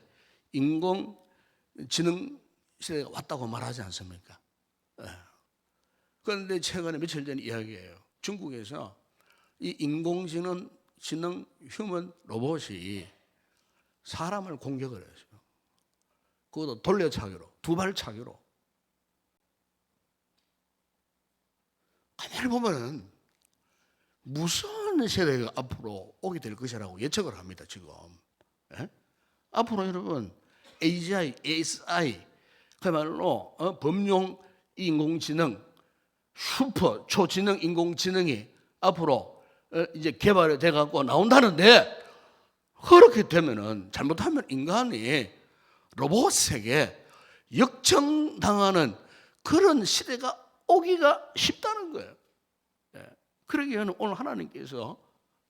인공지능 시대가 왔다고 말하지 않습니까? 그런데 최근에 며칠 전 이야기예요. 중국에서 이 인공지능 휴먼 로봇이 사람을 공격을 했어요. 그것도 돌려차기로, 두발차기로. 가만히 보면은 무서운 세대가 앞으로 오게 될 것이라고 예측을 합니다, 지금. 앞으로 여러분, AGI, ASI, 그야말로 범용 인공지능, 슈퍼 초지능 인공지능이 앞으로 이제 개발이 돼갖고 나온다는데, 그렇게 되면은 잘못하면 인간이 로봇에게 역청당하는 그런 시대가 오기가 쉽다는 거예요. 그러기에는 오늘 하나님께서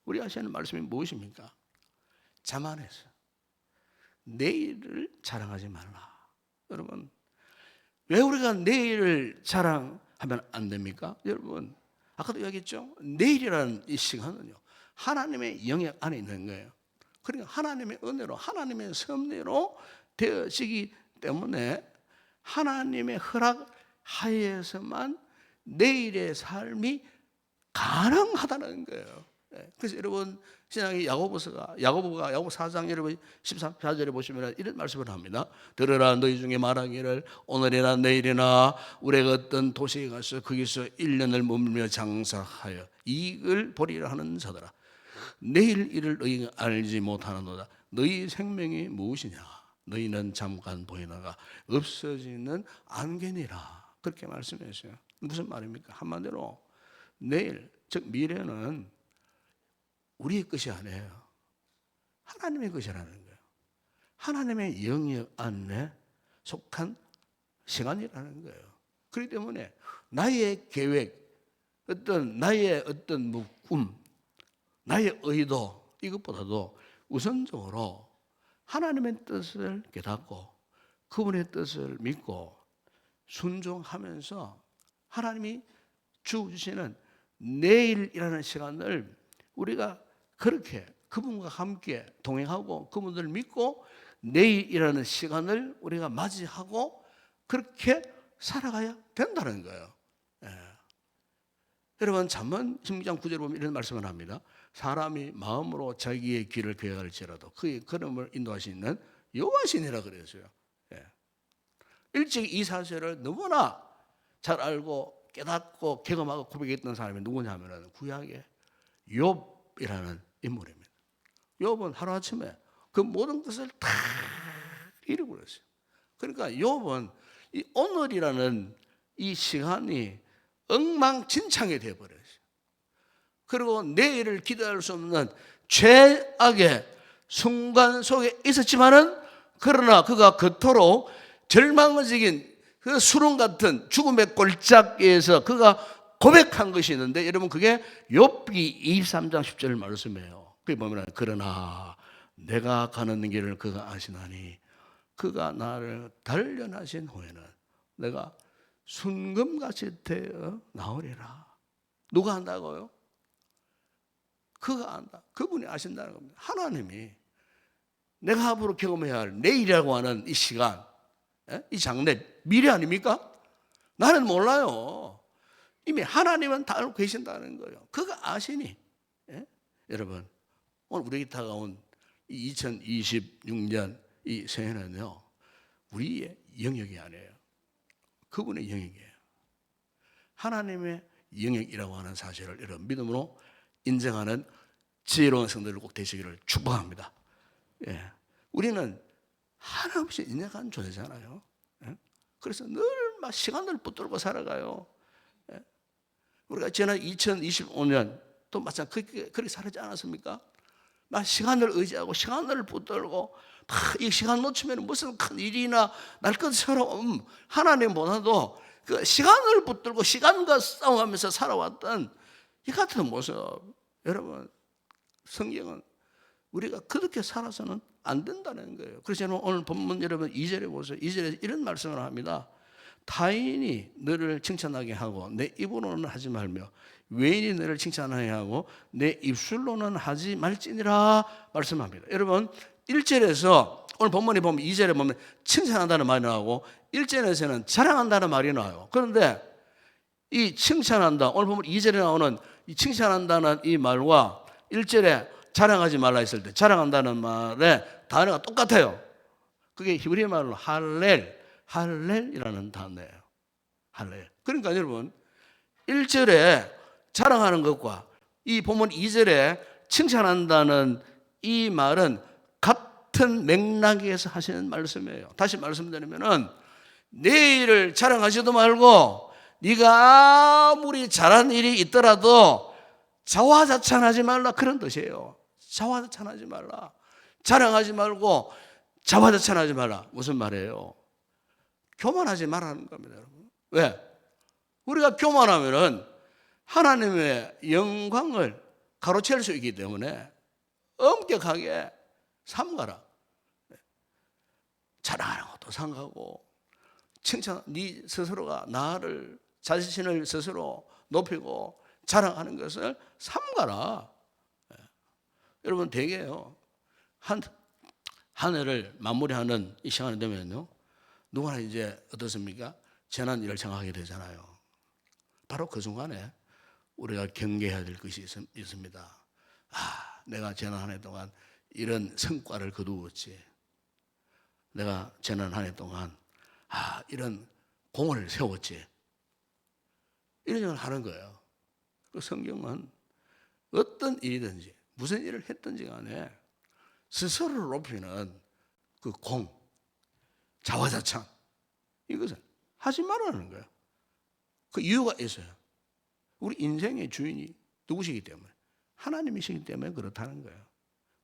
우리 하시는 말씀이 무엇입니까? 자만해서 내일을 자랑하지 말라. 여러분, 왜 우리가 내일을 자랑하면 안 됩니까? 여러분, 아까도 이야기했죠? 내일이라는 이 시간은요, 하나님의 영역 안에 있는 거예요. 그러니까 하나님의 은혜로, 하나님의 섭리로 되어지기 때문에 하나님의 허락 하에서만 내일의 삶이 가능하다는 거예요. 그래서 여러분, 신약의 야고보가 4장 여러분 14절에 보시면 이런 말씀을 합니다. 들으라, 너희 중에 말하기를 오늘이나 내일이나 우리가 어떤 도시에 가서 거기서 1년을 머물며 장사하여 이익을 보리라 하는 자들아, 내일 일을 너희가 알지 못하는도다. 너희 생명이 무엇이냐? 너희는 잠깐 보이다가 없어지는 안개니라. 그렇게 말씀했어요. 무슨 말입니까? 한마디로 내일, 즉 미래는 우리의 것이 아니에요. 하나님의 것이라는 거예요. 하나님의 영역 안에 속한 시간이라는 거예요. 그렇기 때문에 나의 계획, 나의 꿈, 나의 의도, 이것보다도 우선적으로 하나님의 뜻을 깨닫고 그분의 뜻을 믿고 순종하면서 하나님이 주시는 내일이라는 시간을 우리가 그렇게 그분과 함께 동행하고 그분들을 믿고 내일이라는 시간을 우리가 맞이하고 그렇게 살아가야 된다는 거예요. 여러분, 잠언 16장 9절에 보면 이런 말씀을 합니다. 사람이 마음으로 자기의 길을 계획할지라도 그의 걸음을 인도하시는 여호와시니라 그랬어요. 일찍 이 사실을 너무나 잘 알고 깨닫고 경험하고 고백했던 사람이 누구냐면 구약의 욥이라는 인물입니다. 욥은 하루아침에 그 모든 것을 다 잃어버렸어요. 그러니까 욥은 이 오늘이라는 이 시간이 엉망진창이 되어버렸어요. 그리고 내일을 기대할 수 없는 최악의 순간 속에 있었지만은, 그러나 그가 그토록 절망적인 그 수렁 같은 죽음의 골짜기에서 그가 고백한 것이 있는데, 여러분, 그게 욥기 23장 10절 말씀이에요. 그게 보면 그러나 내가 가는 길을 그가 아시나니 그가 나를 단련하신 후에는 내가 순금같이 되어 나오리라. 누가 안다고요? 그가 안다. 그분이 아신다는 겁니다. 하나님이 내가 앞으로 경험해야 할 내일이라고 하는 이 시간, 이 장래, 미래 아닙니까? 나는 몰라요. 이미 하나님은 다 알고 계신다는 거예요. 그가 아시니. 여러분, 오늘 우리에게 다가온 2026년 이 새해는요, 우리의 영역이 아니에요. 그분의 영역이에요. 하나님의 영역이라고 하는 사실을 여러분 믿음으로 인정하는 지혜로운 성도들 꼭 되시기를 축복합니다. 우리는 하나없이 인정한 존재잖아요. 그래서 늘 막 시간을 붙들고 살아가요. 우리가 지난 2025년 또 마찬가지 그렇게 살지 않았습니까? 막 시간을 의지하고 시간을 붙들고 막 이 시간 놓치면 무슨 큰 일이나 날 것처럼 하나님보다도 그 시간을 붙들고 시간과 싸움하면서 살아왔던 이 같은 모습, 여러분, 성경은 우리가 그렇게 살아서는 안 된다는 거예요. 그래서 저는 오늘 본문 여러분 2절에 보세요. 2절에 이런 말씀을 합니다. 타인이 너를 칭찬하게 하고 내 입으로는 하지 말며 외인이 너를 칭찬하게 하고 내 입술로는 하지 말지니라 말씀합니다. 여러분, 1절에서 오늘 본문에 보면 2절에 보면 칭찬한다는 말이 나오고 1절에서는 자랑한다는 말이 나와요. 그런데 이 칭찬한다, 오늘 보면 2절에 나오는 이 칭찬한다는 이 말과 1절에 자랑하지 말라 했을 때 자랑한다는 말의 단어가 똑같아요. 그게 히브리 말로 할렐이라는 단어예요. 할렐. 그러니까 여러분, 1절에 자랑하는 것과 이 본문 2절에 칭찬한다는 이 말은 같은 맥락에서 하시는 말씀이에요. 다시 말씀드리면은 내일을 자랑하지도 말고 네가 아무리 잘한 일이 있더라도 자화자찬하지 말라 그런 뜻이에요. 자화자찬하지 말라. 자랑하지 말고 자화자찬하지 말라. 무슨 말이에요? 교만하지 말라는 겁니다, 여러분. 왜? 우리가 교만하면은 하나님의 영광을 가로챌 수 있기 때문에 엄격하게 삼가라. 자랑하는 것도 삼가고 칭찬, 네 스스로가 나를 자신을 스스로 높이고 자랑하는 것을 삼가라. 여러분 대개요 한 해를 마무리하는 이 시간이 되면요 누구나 이제 어떻습니까? 재난 일을 생각하게 되잖아요. 바로 그 순간에 우리가 경계해야 될 것이 있습니다. 내가 지난 한 해 동안 이런 성과를 거두었지. 내가 지난 한 해 동안 이런 공을 세웠지. 이런 생각을 하는 거예요. 그 성경은 어떤 일이든지 무슨 일을 했든지 간에 스스로를 높이는 그 공, 자화자찬 이것은 하지 말라는 거예요. 그 이유가 있어요. 우리 인생의 주인이 누구시기 때문에 하나님이시기 때문에 그렇다는 거예요.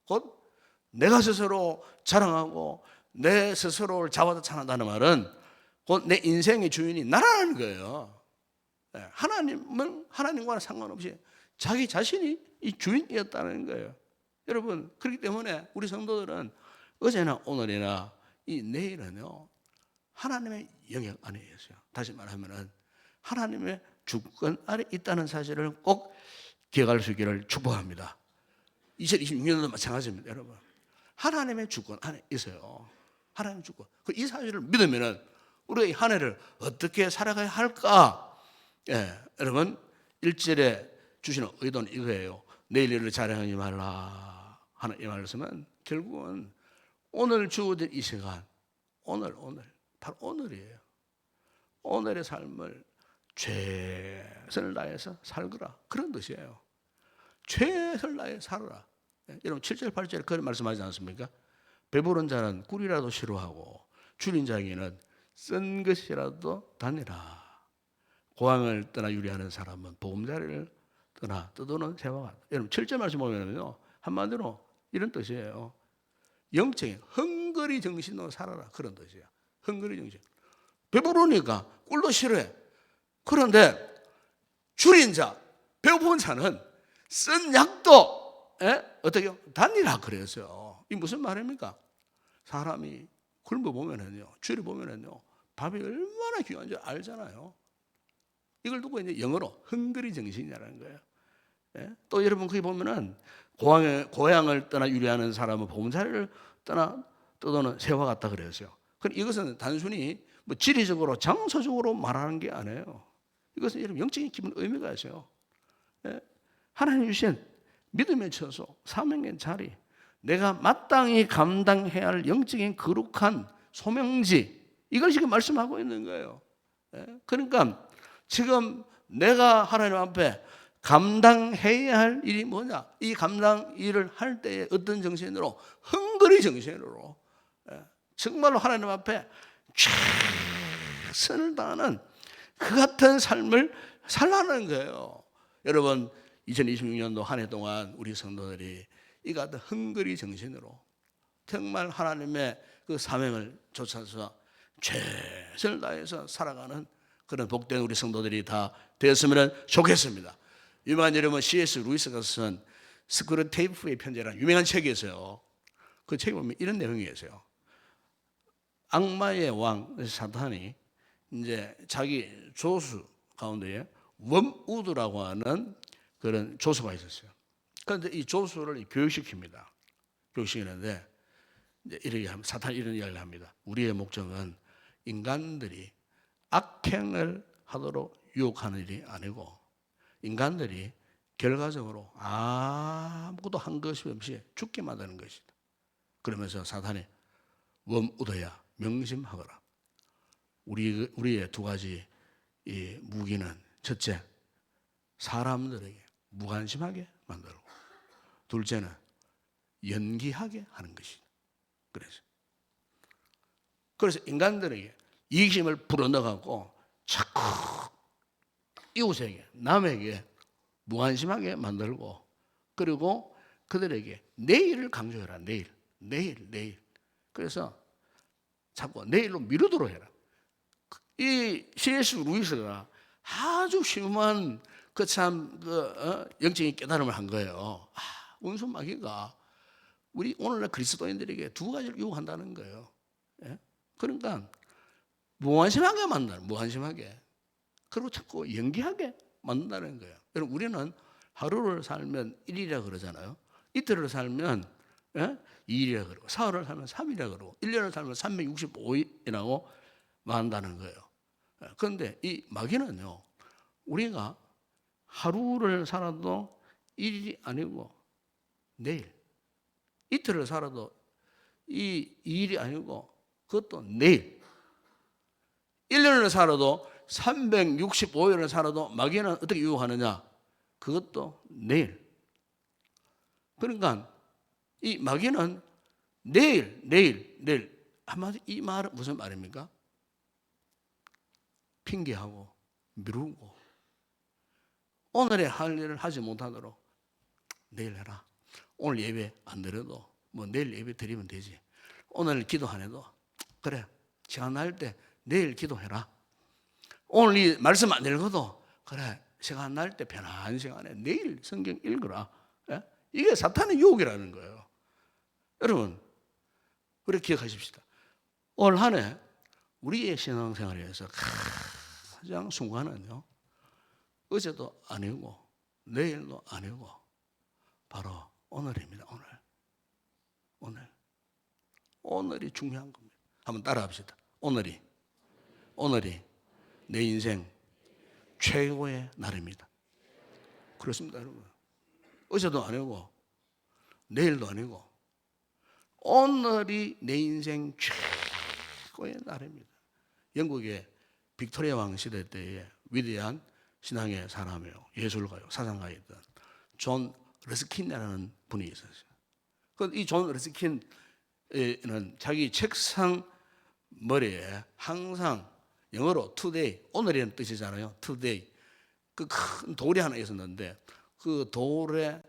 곧 내가 스스로 자랑하고 내 스스로를 자화자찬한다는 말은 곧 내 인생의 주인이 나라는 거예요. 하나님과는 상관없이 자기 자신이 이 주인이었다는 거예요. 여러분 그렇기 때문에 우리 성도들은 어제나 오늘이나 이 내일은요 하나님의 영역 안에 있어요. 다시 말하면은 하나님의 주권 아래 있다는 사실을 꼭 기억할 수 있기를 축복합니다. 2026년도 마찬가지입니다, 여러분. 하나님의 주권 안에 있어요. 하나님의 주권. 이 사실을 믿으면은 우리가 이 한 해를 어떻게 살아가야 할까? 여러분 1절에 주시는 의도는 이거예요. 내일 일을 자랑하지 말라 하는 이 말씀은 결국은 오늘 주어진 이 시간, 오늘 바로 오늘이에요. 오늘의 삶을 최선을 다해서 살거라 그런 뜻이에요. 최선을 다해 살아라. 여러분 7절 8절에 그런 말씀하지 않습니까? 배부른 자는 꿀이라도 싫어하고 줄인 자에게는 쓴 것이라도 다니라. 고향을 떠나 유리하는 사람은 보금자리를 떠나 떠도는 새와 같다. 여러분 7절 말씀 보면요 한마디로 이런 뜻이에요. 영적인 헝거리 정신으로 살아라 그런 뜻이에요. 헝거리 정신. 배부르니까 꿀도 싫어해. 그런데 줄인 자, 배고픈 자는 쓴 약도 어떻게 다니라 그랬어요. 이 무슨 말입니까? 사람이 굶어 보면은요, 줄이 보면은요, 밥이 얼마나 귀한지 알잖아요. 이걸 두고 이제 영어로 헝거리 정신이라는 거예요. 또 여러분 거기 보면은 고향을 떠나 유리하는 사람은 보금자리를 떠나 떠도는 새와 같다 그랬어요. 그럼 이것은 단순히 뭐 지리적으로 장소적으로 말하는 게 아니에요. 이것은 여러분 영적인 기본 의미가 있어요. 하나님 주신 믿음의 처소, 사명의 자리, 내가 마땅히 감당해야 할 영적인 거룩한 소명지, 이걸 지금 말씀하고 있는 거예요. 그러니까 지금 내가 하나님 앞에 감당해야 할 일이 뭐냐? 이 감당 일을 할 때에 어떤 정신으로? 헝거리 정신으로 정말로 하나님 앞에 최선을 다하는 그 같은 삶을 살라는 거예요. 여러분 2026년도 한 해 동안 우리 성도들이 이 같은 헝거리 정신으로 정말 하나님의 그 사명을 쫓아서 최선을 다해서 살아가는 그런 복된 우리 성도들이 다 되었으면 좋겠습니다. 유명한 여러분 C.S. 루이스가 쓴 스크루테이프의 편지라는 유명한 책이 있어요. 그 책에 보면 이런 내용이 있어요. 악마의 왕 사탄이 이제 자기 조수 가운데에 웜우드라고 하는 그런 조수가 있었어요. 그런데 이 조수를 교육시킵니다. 교육시키는데 이제 이렇게 하면 사탄이 이런 이야기를 합니다. 우리의 목적은 인간들이 악행을 하도록 유혹하는 일이 아니고 인간들이 결과적으로 아무것도 한 것이 없이 죽게 만드는 것이다. 그러면서 사탄이 웜우드야 명심하거라. 우리의 두 가지 이 무기는 첫째 사람들에게 무관심하게 만들고 둘째는 연기하게 하는 것이다. 그래서 인간들에게 이기심을 불어넣어갖고 자꾸 이웃에게 남에게 무관심하게 만들고, 그리고 그들에게 내일을 강조해라. 내일. 그래서 자꾸 내일로 미루도록 해라. 이 C.S. 루이스가 아주 심한 영적인 깨달음을 한 거예요. 원수 마귀가 우리 오늘날 그리스도인들에게 두 가지를 유혹한다는 거예요. 예? 그러니까 무관심하게 만나는, 무관심하게. 그리고 자꾸 연기하게 만든다는 거예요. 여러분, 우리는 하루를 살면 1일이라 그러잖아요. 이틀을 살면 2일이라 그러고, 사흘을 살면 3일이라 그러고, 1년을 살면 365일이라고 말한다는 거예요. 그런데 이 마귀는요, 우리가 하루를 살아도 1일이 아니고 내일, 이틀을 살아도 이 2일이 아니고 그것도 내일, 1년을 살아도 365일을 살아도 마귀는 어떻게 유혹하느냐? 그것도 내일. 그러니까 이 마귀는 내일. 한마디 이 말은 무슨 말입니까? 핑계하고 미루고 오늘의 할 일을 하지 못하도록 내일 해라. 오늘 예배 안 드려도 뭐 내일 예배 드리면 되지. 오늘 기도 안 해도 그래, 시간 날 때 내일 기도해라. 오늘 이 말씀 안 읽어도 그래, 시간 날 때 편한 시간에 내일 성경 읽어라. 예? 이게 사탄의 유혹이라는 거예요. 여러분, 우리 기억하십시다. 올 한 해 우리의 신앙생활에서 가장 순간은요, 어제도 아니고 내일도 아니고 바로 오늘입니다. 오늘이 중요한 겁니다. 한번 따라합시다. 오늘이 내 인생 최고의 날입니다. 그렇습니다, 여러분. 어제도 아니고 내일도 아니고 오늘이 내 인생 최고의 날입니다. 영국의 빅토리아 왕 시대 때에 위대한 신앙의 사람이요, 예술가요, 사상가였던 존 러스킨이라는 분이 있었어요. 이 존 러스킨은 자기 책상 머리에 항상 영어로 today, 오늘이라는 뜻이잖아요. today. 그 큰 돌이 하나 있었는데 그 돌에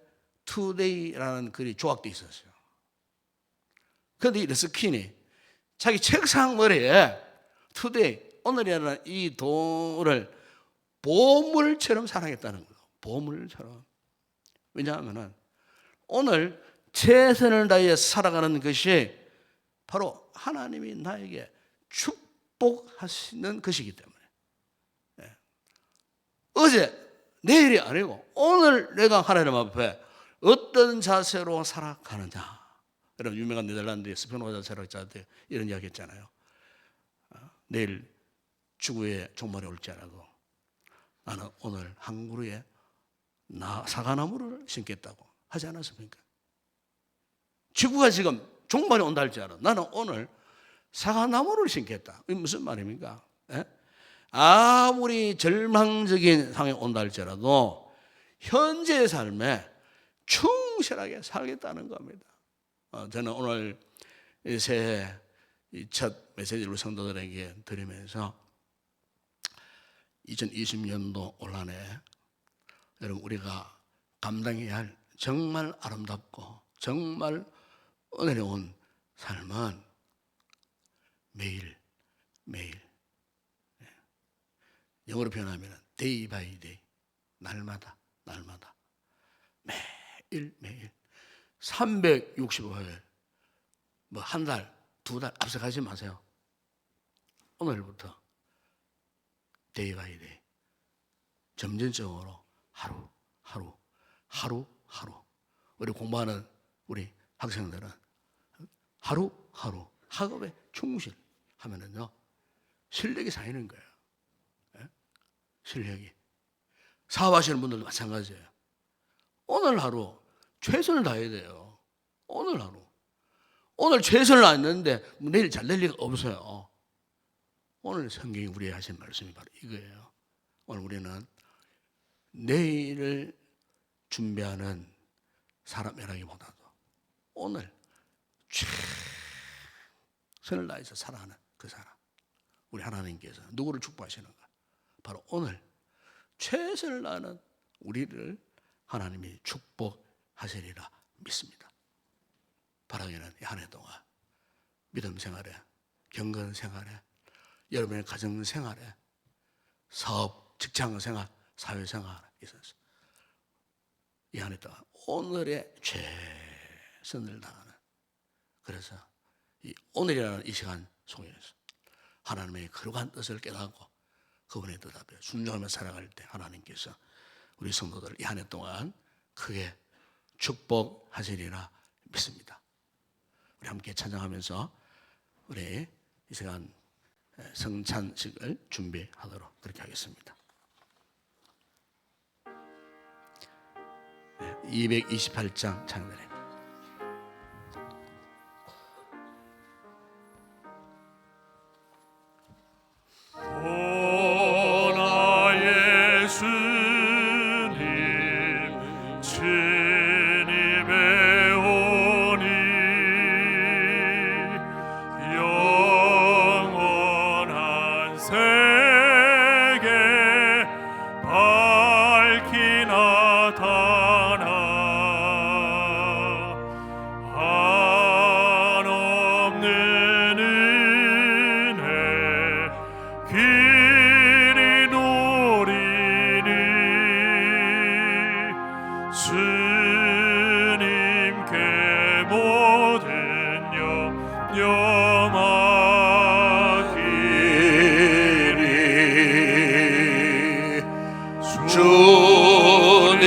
today라는 글이 조각되어 있었어요. 그런데 이 러스킨이 자기 책상 머리에 today, 오늘이라는 이 돌을 보물처럼 사랑했다는 거예요. 보물처럼. 왜냐하면 오늘 최선을 다해 살아가는 것이 바로 하나님이 나에게 축복하시는 것이기 때문에. 어제, 내일이 아니고 오늘 내가 하나님 앞에 어떤 자세로 살아가느냐. 여러분, 유명한 네덜란드의 스피노자 철학자한테 이런 이야기 했잖아요. 내일 지구에 종말이 올지라도 나는 오늘 한 그루에 사과나무를 심겠다고 하지 않았습니까? 지구가 지금 종말이 온다 할지라도 나는 오늘 사과나무를 심겠다. 이게 무슨 말입니까? 아무리 절망적인 상황이 온다 할지라도 현재의 삶에 충실하게 살겠다는 겁니다. 저는 오늘 새해 첫 메시지를 우리 성도들에게 드리면서 2020년도 올 한 해 여러분, 우리가 감당해야 할 정말 아름답고 정말 은혜로운 삶은 매일 영어로 표현하면 day by day, 날마다 매일 365일 뭐 한 달, 두 달 앞서가지 마세요. 오늘부터 day by day 점진적으로 하루 우리 공부하는 우리 학생들은 하루 학업에 충실하면은요 실력이 쌓이는 거예요. 실력이. 사업하시는 분들도 마찬가지예요. 오늘 하루 최선을 다해야 돼요. 오늘 최선을 다했는데 내일 잘 될 리가 없어요. 오늘 성경이 우리에게 하신 말씀이 바로 이거예요. 오늘 우리는 내일을 준비하는 사람이라기보다도 오늘 최선을 다해서 살아가는 그 사람, 우리 하나님께서 누구를 축복하시는가? 바로 오늘 최선을 다하는 우리를 하나님이 축복하시리라 믿습니다. 바라기는 이 한 해 동안 믿음 생활에, 경건 생활에, 여러분의 가정 생활에, 사업, 직장 생활, 사회 생활에 있어서 이 한 해 동안 오늘의 최선을 다하는, 그래서 이 오늘이라는 이 시간 속에서 하나님의 거룩한 뜻을 깨닫고 그분의 뜻 앞에 순종하며 살아갈 때 하나님께서 우리 성도들을 이 한 해 동안 크게 축복하시리라 믿습니다. 우리 함께 찬양하면서 우리 이 시간 성찬식을 준비하도록 그렇게 하겠습니다. 228장 찬양드립니다.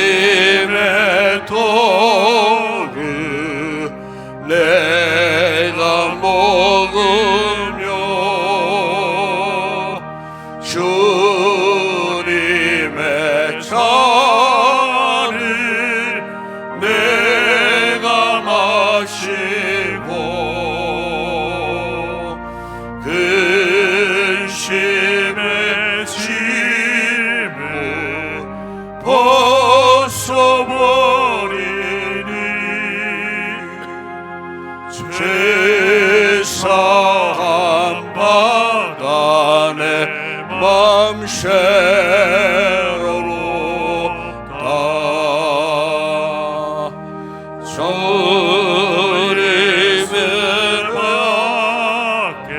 주님의 도를 내가 먹으며 주님의 차를 내가 마시고 근심의 짐을 벗어버리니 죄사함 받아 내 맘 새롭다. 주님을 밖에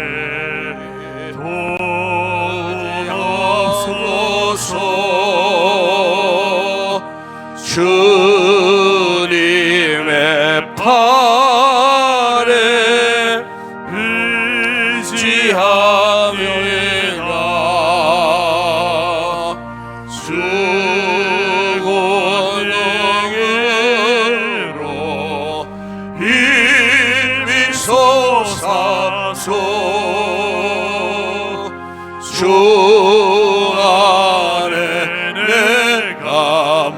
돈이 없어서 주님의 팔에 의지하며이다. 수고능으로 힘이 솟아서 주 안에 내가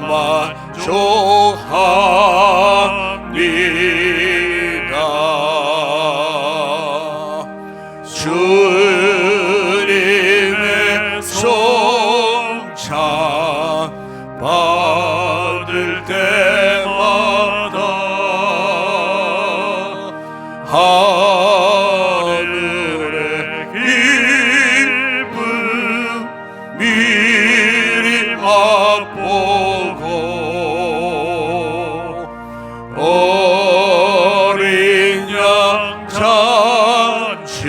만족합니다. 주님의 성찬 받을 때마다 하늘의 기쁨 미리 맛보고 어린 양 잔치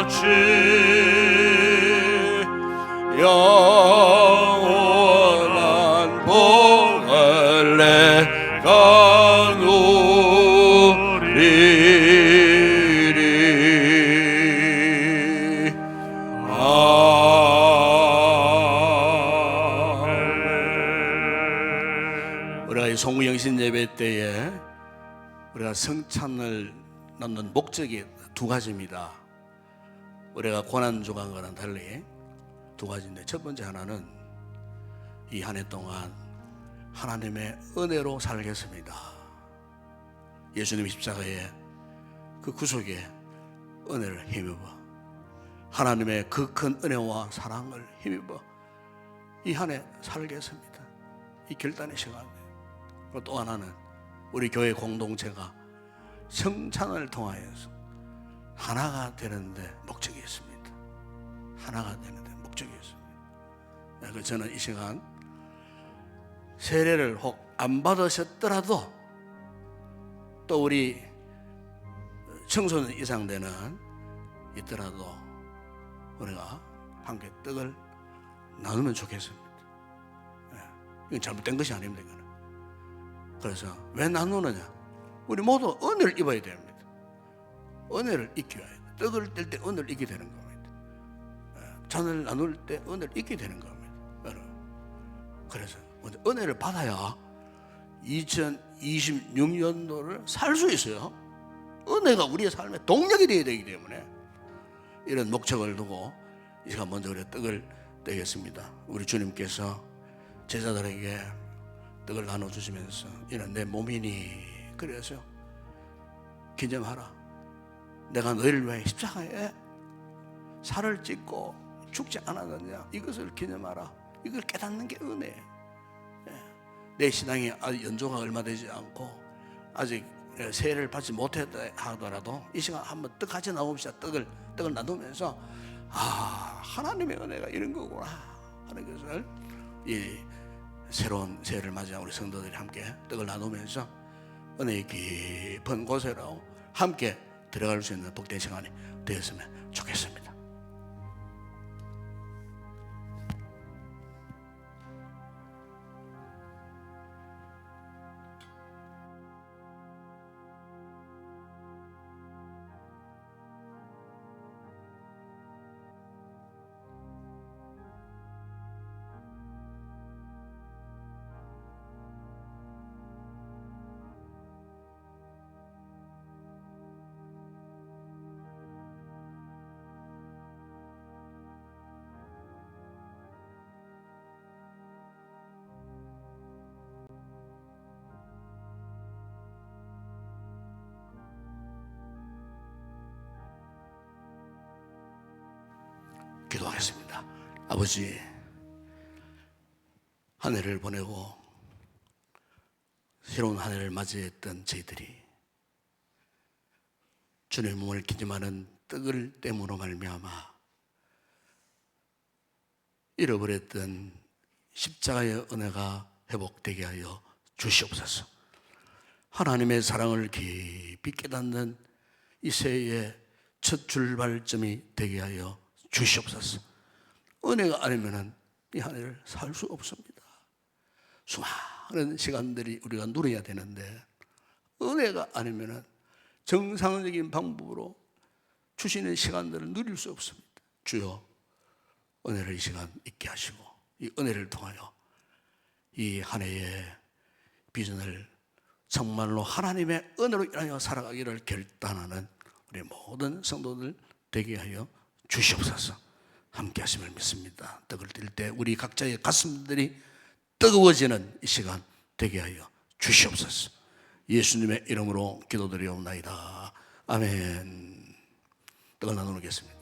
참여함같이 영원한 복을 내가 누리리. 우리가 이 송구영신 예배 때에 우리가 성찬을 넣는 목적이 두 가지입니다. 우리가 고난주간과는 달리 두 가지인데, 첫 번째 하나는 이 한 해 동안 하나님의 은혜로 살겠습니다. 예수님 십자가의 그 구속의 은혜를 힘입어 하나님의 그 큰 은혜와 사랑을 힘입어 이 한 해 살겠습니다. 이 결단의 시간에. 그리고 또 하나는 우리 교회 공동체가 성찬을 통하여서 하나가 되는데 목적이 있습니다. 하나가 되는데 목적이 있습니다. 저는 이 시간 세례를 혹 안 받으셨더라도 또 우리 청소년 이상 되는 있더라도 우리가 함께 떡을 나누면 좋겠습니다. 이건 잘못된 것이 아닙니다. 이거는. 그래서 왜 나누느냐? 우리 모두 은혜를 입어야 됩니다. 은혜를 익혀야 해요. 떡을 뗄 때 은혜를 익게 되는 겁니다. 잔을 나눌 때 은혜를 익게 되는 겁니다. 그래서 은혜를 받아야 2026년도를 살 수 있어요. 은혜가 우리의 삶의 동력이 되어야 되기 때문에 이런 목적을 두고 이 시간 먼저 우리 떡을 떼겠습니다. 우리 주님께서 제자들에게 떡을 나눠주시면서 이는 내 몸이니 그래서 기념하라. 내가 너희를 위해 십자가에 살을 찢고 죽지 않았느냐 이것을 기념하라. 이걸 깨닫는 게 은혜예요. 내 신앙이 아직 연조가 얼마 되지 않고 아직 세례를 받지 못했다 하더라도 이 시간 한번 떡 같이 나옵시다. 떡을 나누면서 하나님의 은혜가 이런 거구나 하는 것을 이 새로운 세례를 맞이한 우리 성도들이 함께 떡을 나누면서 은혜의 깊은 곳으로 함께 들어갈 수 있는 복된 시간이 되었으면 좋겠습니다. 기도하겠습니다. 아버지, 한 해를 보내고 새로운 한 해를 맞이했던 저희들이 주님의 몸을 기념하는 떡을 땜으로 말미암아 잃어버렸던 십자가의 은혜가 회복되게 하여 주시옵소서. 하나님의 사랑을 깊이 깨닫는 이 새해의 첫 출발점이 되게 하여 주시옵소서. 은혜가 아니면 이 한 해를 살 수 없습니다. 수많은 시간들이 우리가 누려야 되는데 은혜가 아니면 정상적인 방법으로 주시는 시간들을 누릴 수 없습니다. 주여, 은혜를 이 시간 있게 하시고 이 은혜를 통하여 이 한 해의 비전을 정말로 하나님의 은혜로 인하여 살아가기를 결단하는 우리 모든 성도들 되게 하여 주시옵소서. 함께 하심을 믿습니다. 떡을 뗄 때 우리 각자의 가슴들이 뜨거워지는 이 시간 되게 하여 주시옵소서. 예수님의 이름으로 기도드리옵나이다. 아멘. 떡을 나누겠습니다.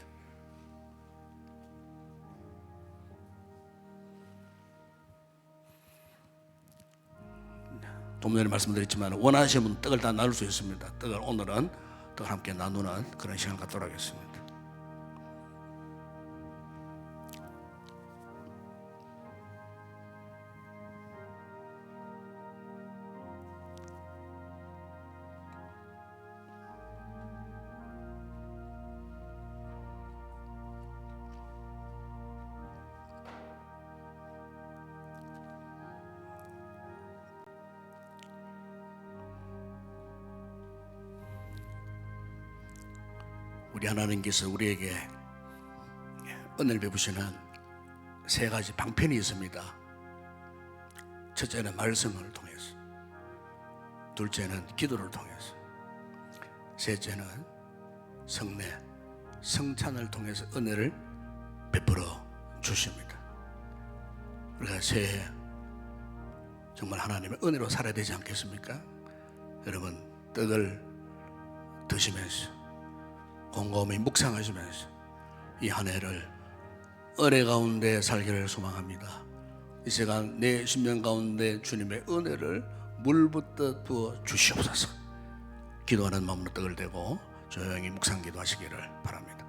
좀 전에 말씀드렸지만 원하시는 분 떡을 다 나눌 수 있습니다. 떡을 오늘은 떡을 함께 나누는 그런 시간 갖도록 하겠습니다. 우리 하나님께서 우리에게 은혜를 베푸시는 세 가지 방편이 있습니다. 첫째는 말씀을 통해서, 둘째는 기도를 통해서, 셋째는 성례, 성찬을 통해서 은혜를 베풀어 주십니다. 우리가 새해 정말 하나님의 은혜로 살아야 되지 않겠습니까? 여러분, 떡을 드시면서 곰곰이 묵상하시면서 이 한 해를 은혜 가운데 살기를 소망합니다. 이 시간 내 심령 가운데 주님의 은혜를 물붓듯 부어 주시옵소서. 기도하는 마음으로 떡을 대고 조용히 묵상 기도하시기를 바랍니다.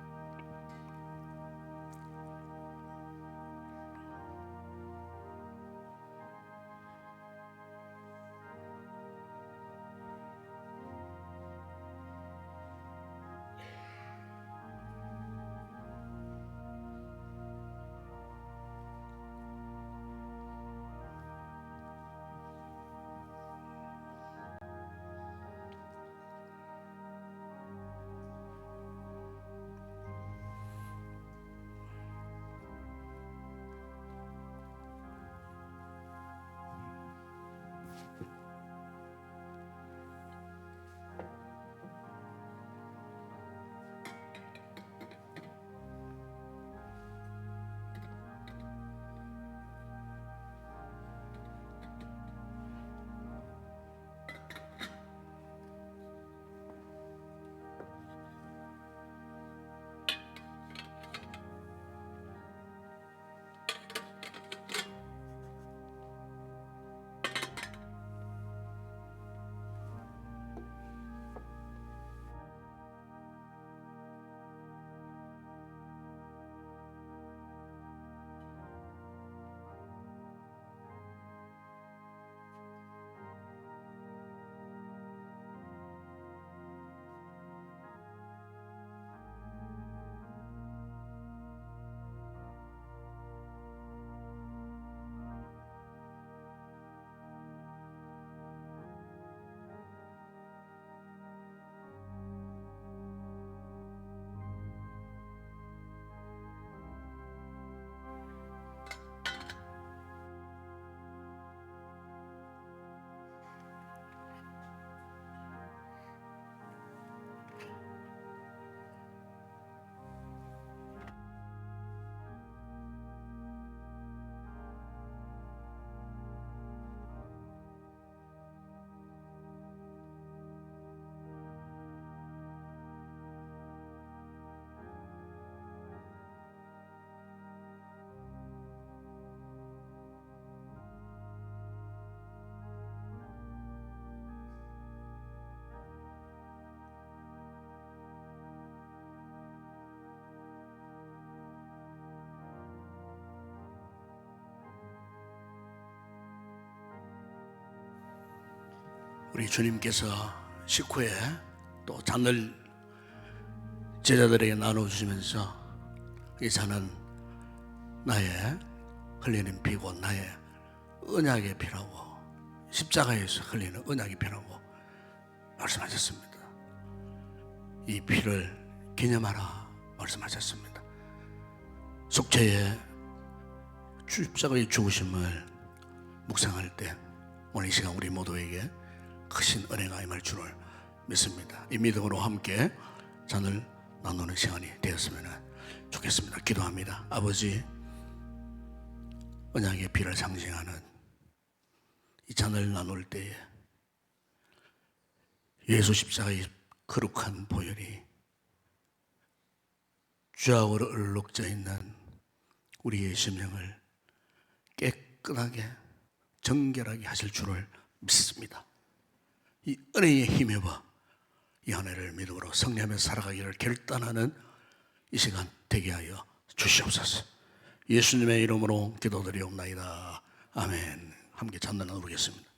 우리 주님께서 식후에 또 잔을 제자들에게 나눠주시면서 이 잔은 나의 흘리는 피고 나의 언약의 피라고, 십자가에서 흘리는 언약의 피라고 말씀하셨습니다. 이 피를 기념하라 말씀하셨습니다. 속죄의 십자가의 죽으심을 묵상할 때 오늘 이 시간 우리 모두에게 크신 은혜가 임할 줄을 믿습니다. 이 믿음으로 함께 잔을 나누는 시간이 되었으면 좋겠습니다. 기도합니다. 아버지, 언약의 피를 상징하는 이 잔을 나눌 때에 예수 십자가의 거룩한 보혈이 죄악으로 얼룩져 있는 우리의 심령을 깨끗하게 정결하게 하실 줄을 믿습니다. 이 은혜에 힘입어 이 한 해를 믿음으로 승리하며 살아가기를 결단하는 이 시간 되게 하여 주시옵소서. 예수님의 이름으로 기도드리옵나이다. 아멘. 함께 잔을 나누겠습니다.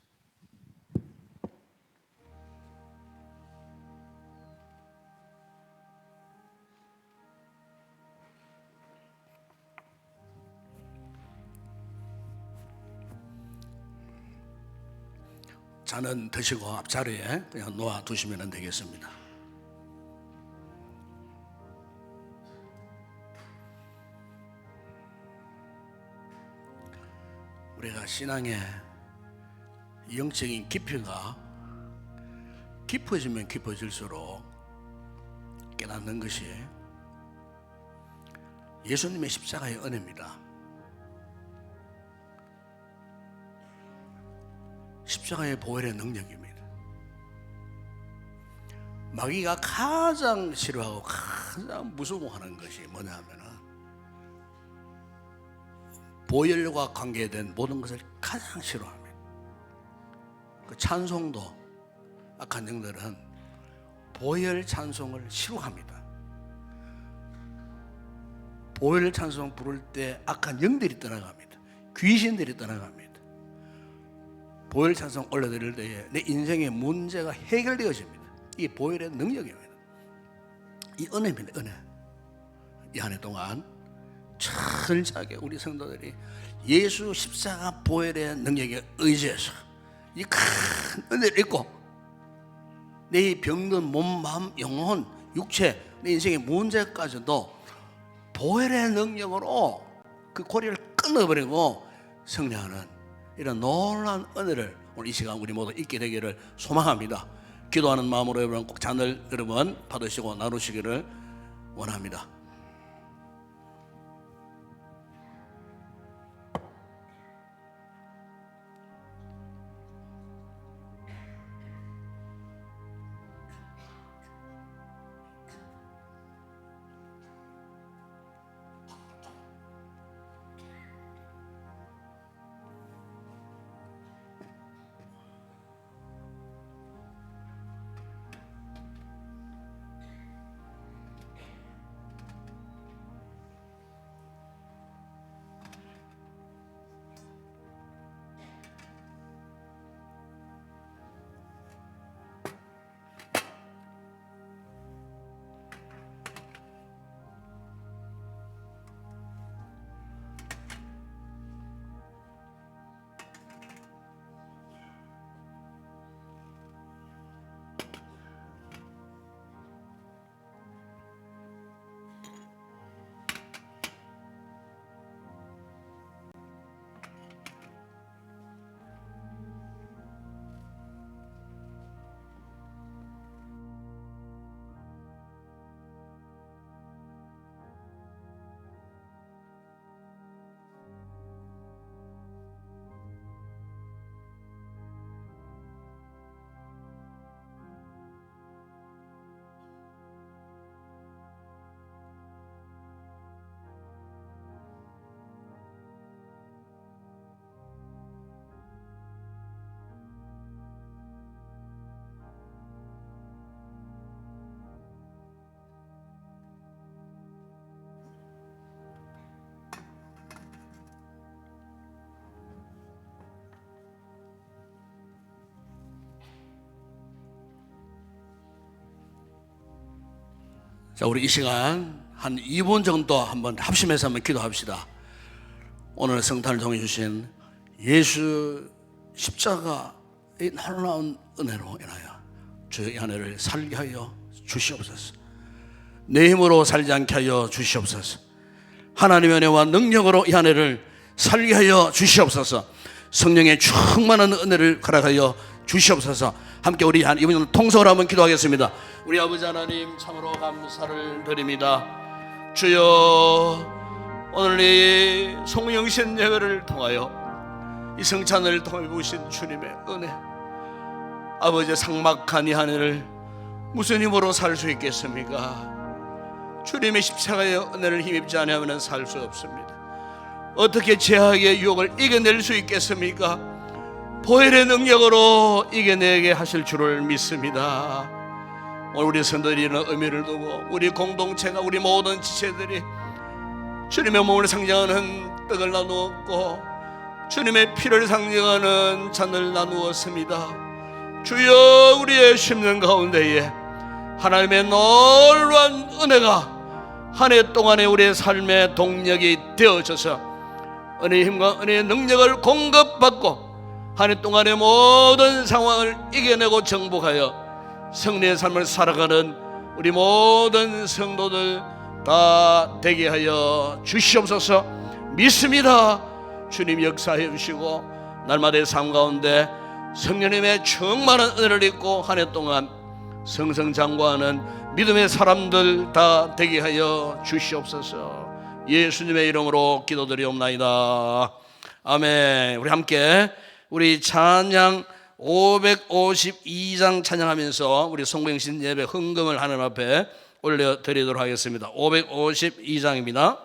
잔은 드시고 앞자리에 그냥 놓아두시면 되겠습니다. 우리가 신앙의 영적인 깊이가 깊어지면 깊어질수록 깨닫는 것이 예수님의 십자가의 은혜입니다. 십자가의 보혈의 능력입니다. 마귀가 가장 싫어하고 가장 무서워하는 것이 뭐냐 하면은 보혈과 관계된 모든 것을 가장 싫어합니다. 그 찬송도 악한 영들은 보혈 찬송을 싫어합니다. 보혈 찬송 부를 때 악한 영들이 떠나갑니다. 귀신들이 떠나갑니다. 보혈 찬송 올려드릴 때에 내 인생의 문제가 해결되어집니다. 이 보혈의 능력입니다. 이 은혜입니다. 은혜. 이 한 해 동안 철저하게 우리 성도들이 예수 십자가 보혈의 능력에 의지해서 이 큰 은혜를 잊고 내 병든 몸, 마음, 영혼, 육체, 내 인생의 문제까지도 보혈의 능력으로 그 고리를 끊어버리고 승리하는 이런 놀라운 은혜를 오늘 이 시간 우리 모두 잊게 되기를 소망합니다. 기도하는 마음으로 여러분 꼭 잔을 여러분 받으시고 나누시기를 원합니다. 자, 우리 이 시간 한 2분 정도 한번 합심해서 한번 기도합시다. 오늘 성탄을 통해 주신 예수 십자가의 놀라운 은혜로 인하여 주의 은혜를 살게 하여 주시옵소서. 내 힘으로 살지 않게 하여 주시옵소서. 하나님의 은혜와 능력으로 이 은혜를 살게 하여 주시옵소서. 성령의 충만한 은혜를 허락하여 주시옵소서. 함께 우리 한 이번 통성으로 한번 기도하겠습니다. 우리 아버지 하나님, 참으로 감사를 드립니다. 주여, 오늘 이 송영신 예배를 통하여 이 성찬을 통해 보신 주님의 은혜, 아버지의 삭막한 이 하늘을 무슨 힘으로 살 수 있겠습니까? 주님의 십자가의 은혜를 힘입지 않으면 살 수 없습니다. 어떻게 죄악의 유혹을 이겨낼 수 있겠습니까? 보혈의 능력으로 이겨내게 하실 줄을 믿습니다. 오늘 우리 선들이는 의미를 두고 우리 공동체가, 우리 모든 지체들이 주님의 몸을 상징하는 떡을 나누었고 주님의 피를 상징하는 잔을 나누었습니다. 주여, 우리의 심령 가운데에 하나님의 놀라운 은혜가 한 해 동안의 우리의 삶의 동력이 되어져서 은혜의 힘과 은혜의 능력을 공급받고 한 해 동안의 모든 상황을 이겨내고 정복하여 승리의 삶을 살아가는 우리 모든 성도들 다 되게 하여 주시옵소서. 믿습니다. 주님 역사해 주시고 날마다의 삶 가운데 성령님의 충만한 은혜를 입고 한 해 동안 승승장구하는 믿음의 사람들 다 되게 하여 주시옵소서. 예수님의 이름으로 기도드리옵나이다. 아멘. 우리 함께 우리 찬양 552장 찬양하면서 우리 송병신 예배 헌금을 하나님 앞에 올려드리도록 하겠습니다. 552장입니다.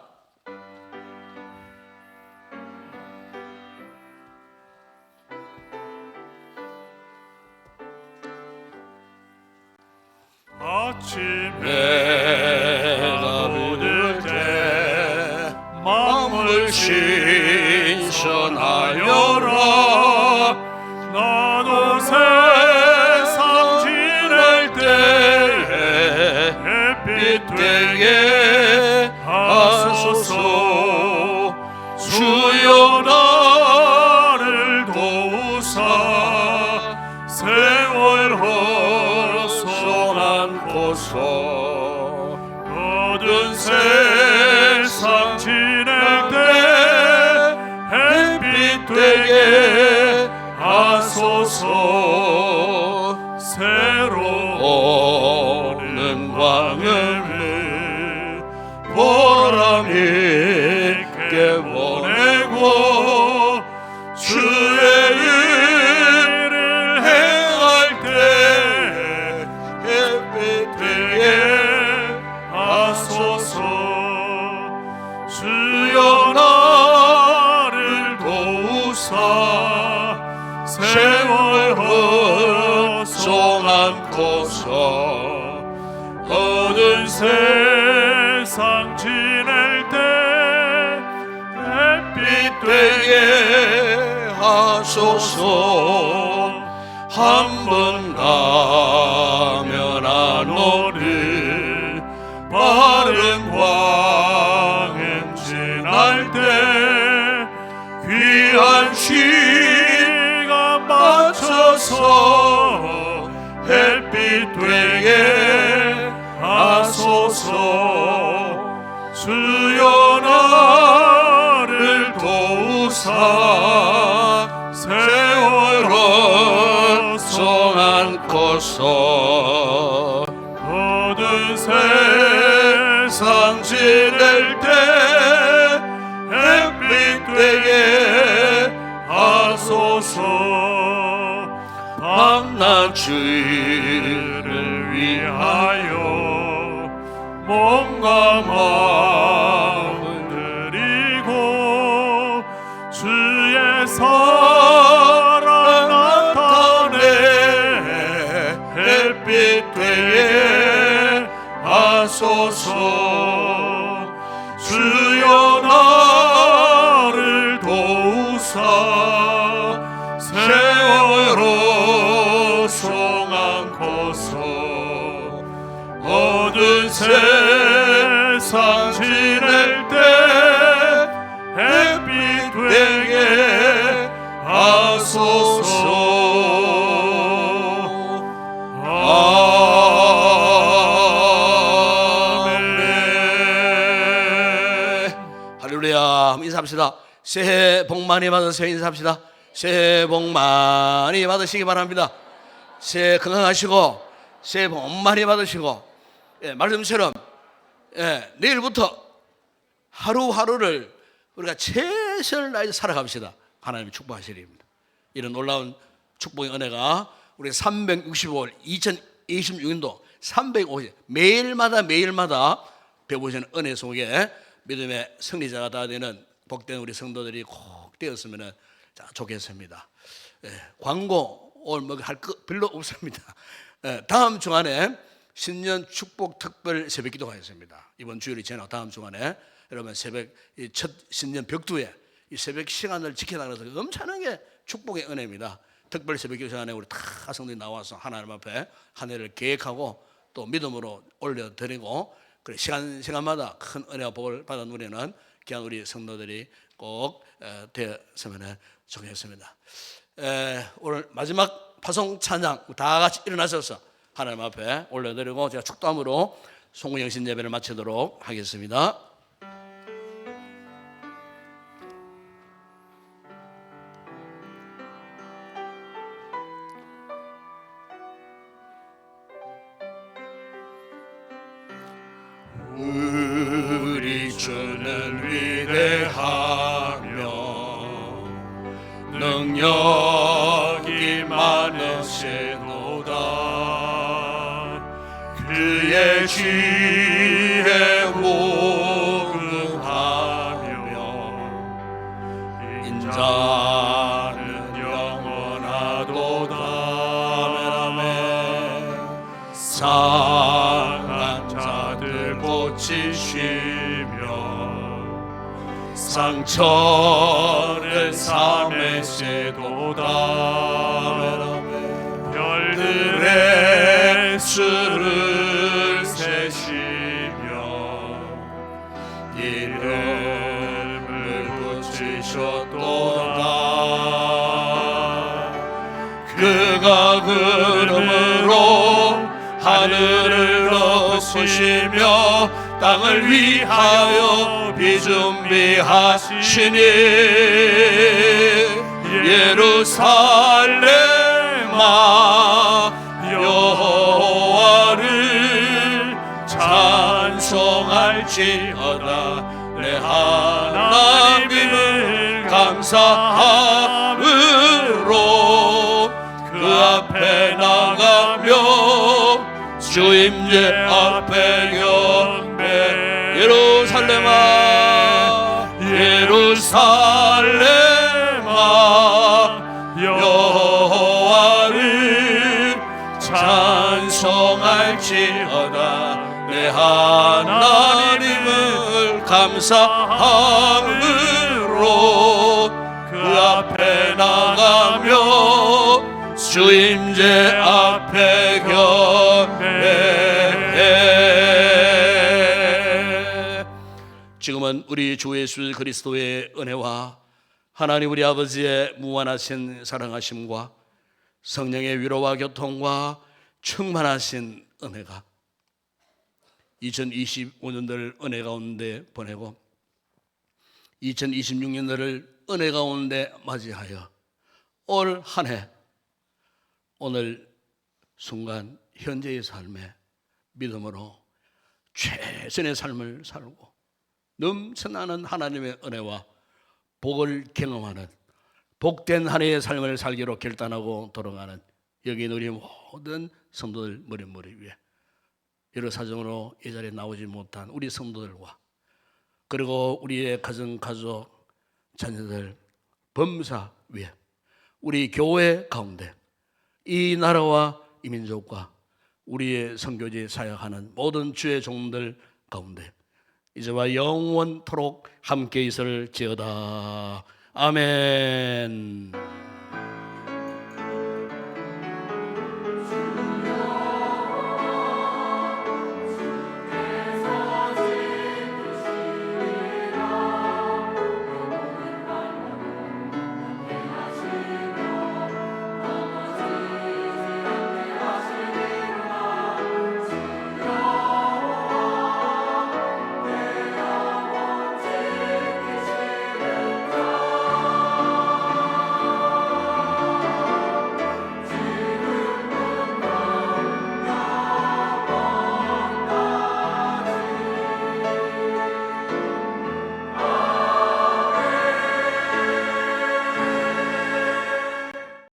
해가 부들 때 마음을 신선하여라. 나도 세상 지낼 때 햇빛 되게 하소서. 주여, 나를 도우사 세월 모든 세상 지낼 때 햇빛 되게 하소서. 새로운 광을 보람 있게 보내고 주의 일을 행할 때 햇빛 되게 하소서. 주여, 나를 도우사 세월 헛송 않고서 어두운 세상 지낼 때 햇빛 되게 하소서. 한 번 가면 안 오리 바른 광행 지날 때 귀한 시간 맞춰서 햇빛 되게 하소서. 주여, 나를 도우사 세월 헛송 않고서 어두운 세상 지낼 때 햇빛 되게 하소서. 밤낮 주의를 위하여 몸과 마음 드리고 주의 사랑 나타내 햇빛 되게 하소서. 주여, 나를 도우사 세월 헛송 않고서 어두운 세 인사합시다. 새해 복 많이 받으세요. 인사합시다. 새해 복 많이 받으시기 바랍니다. 새해 건강하시고 새해 복 많이 받으시고, 예, 말씀처럼, 예, 내일부터 하루하루를 우리가 최선을 다해서 살아갑시다. 하나님이 축복하시리입니다. 이런 놀라운 축복의 은혜가 우리 365일 2026년도 350 매일마다 배우시는 은혜 속에 믿음의 승리자가 다 되는 복된 우리 성도들이 꼭 되었으면 좋겠습니다. 예, 광고 오늘 뭐 할 거 별로 없습니다. 예, 다음 주간에 신년 축복 특별 새벽 기도가 있습니다. 이번 주일이 지나고 다음 주간에 여러분 새벽 첫 신년 벽두에 이 새벽 시간을 지켜나가서 엄청나게 축복의 은혜입니다. 특별 새벽 기도 시간에 우리 다 성도들이 나와서 하나님 앞에 한 해를 계획하고 또 믿음으로 올려드리고, 그래 시간마다 큰 은혜와 복을 받은 우리는 귀한 우리 성도들이 꼭 되었으면 좋겠습니다. 오늘 마지막 파송 찬양 다 같이 일어나셔서 하나님 앞에 올려드리고 제가 축도함으로 송구영신 예배를 마치도록 하겠습니다. 우리 주는 위대하며 능력이 많으시도다. 그의 지혜 모금하며 인자는 영원하도다. 상한 자들 고치시며 상처를 삼으시도다. 별들의 수를 세시며 이름을 붙이셨도다. 그가 구름으로 하늘을 덮으시며 땅을 위하여 비준비하시니 예루살렘아 여호와를 찬송할지어다. 내 하나님을 감사함으로 그 앞에 나가며 주임제 앞에 경배. 예루살렘아 여호와를 찬송할지어다. 내 하나님을 감사함으로 그 앞에 나가며 주임제 앞에 경배해. 지금은 우리 주 예수 그리스도의 은혜와 하나님 우리 아버지의 무한하신 사랑하심과 성령의 위로와 교통과 충만하신 은혜가 2025년도를 은혜 가운데 보내고 2026년도를 은혜 가운데 맞이하여 올 한 해 오늘 순간 현재의 삶에 믿음으로 최선의 삶을 살고 넘쳐나는 하나님의 은혜와 복을 경험하는 복된 한 해의 삶을 살기로 결단하고 돌아가는 여기 우리 모든 성도들 머리 위에 여러 사정으로 이 자리에 나오지 못한 우리 성도들과 그리고 우리의 가족, 자녀들, 범사 위에 우리 교회 가운데 이 나라와 이 민족과 우리의 선교지 사역하는 모든 주의 종들 가운데 이제와 영원토록 함께 있을지어다. 아멘.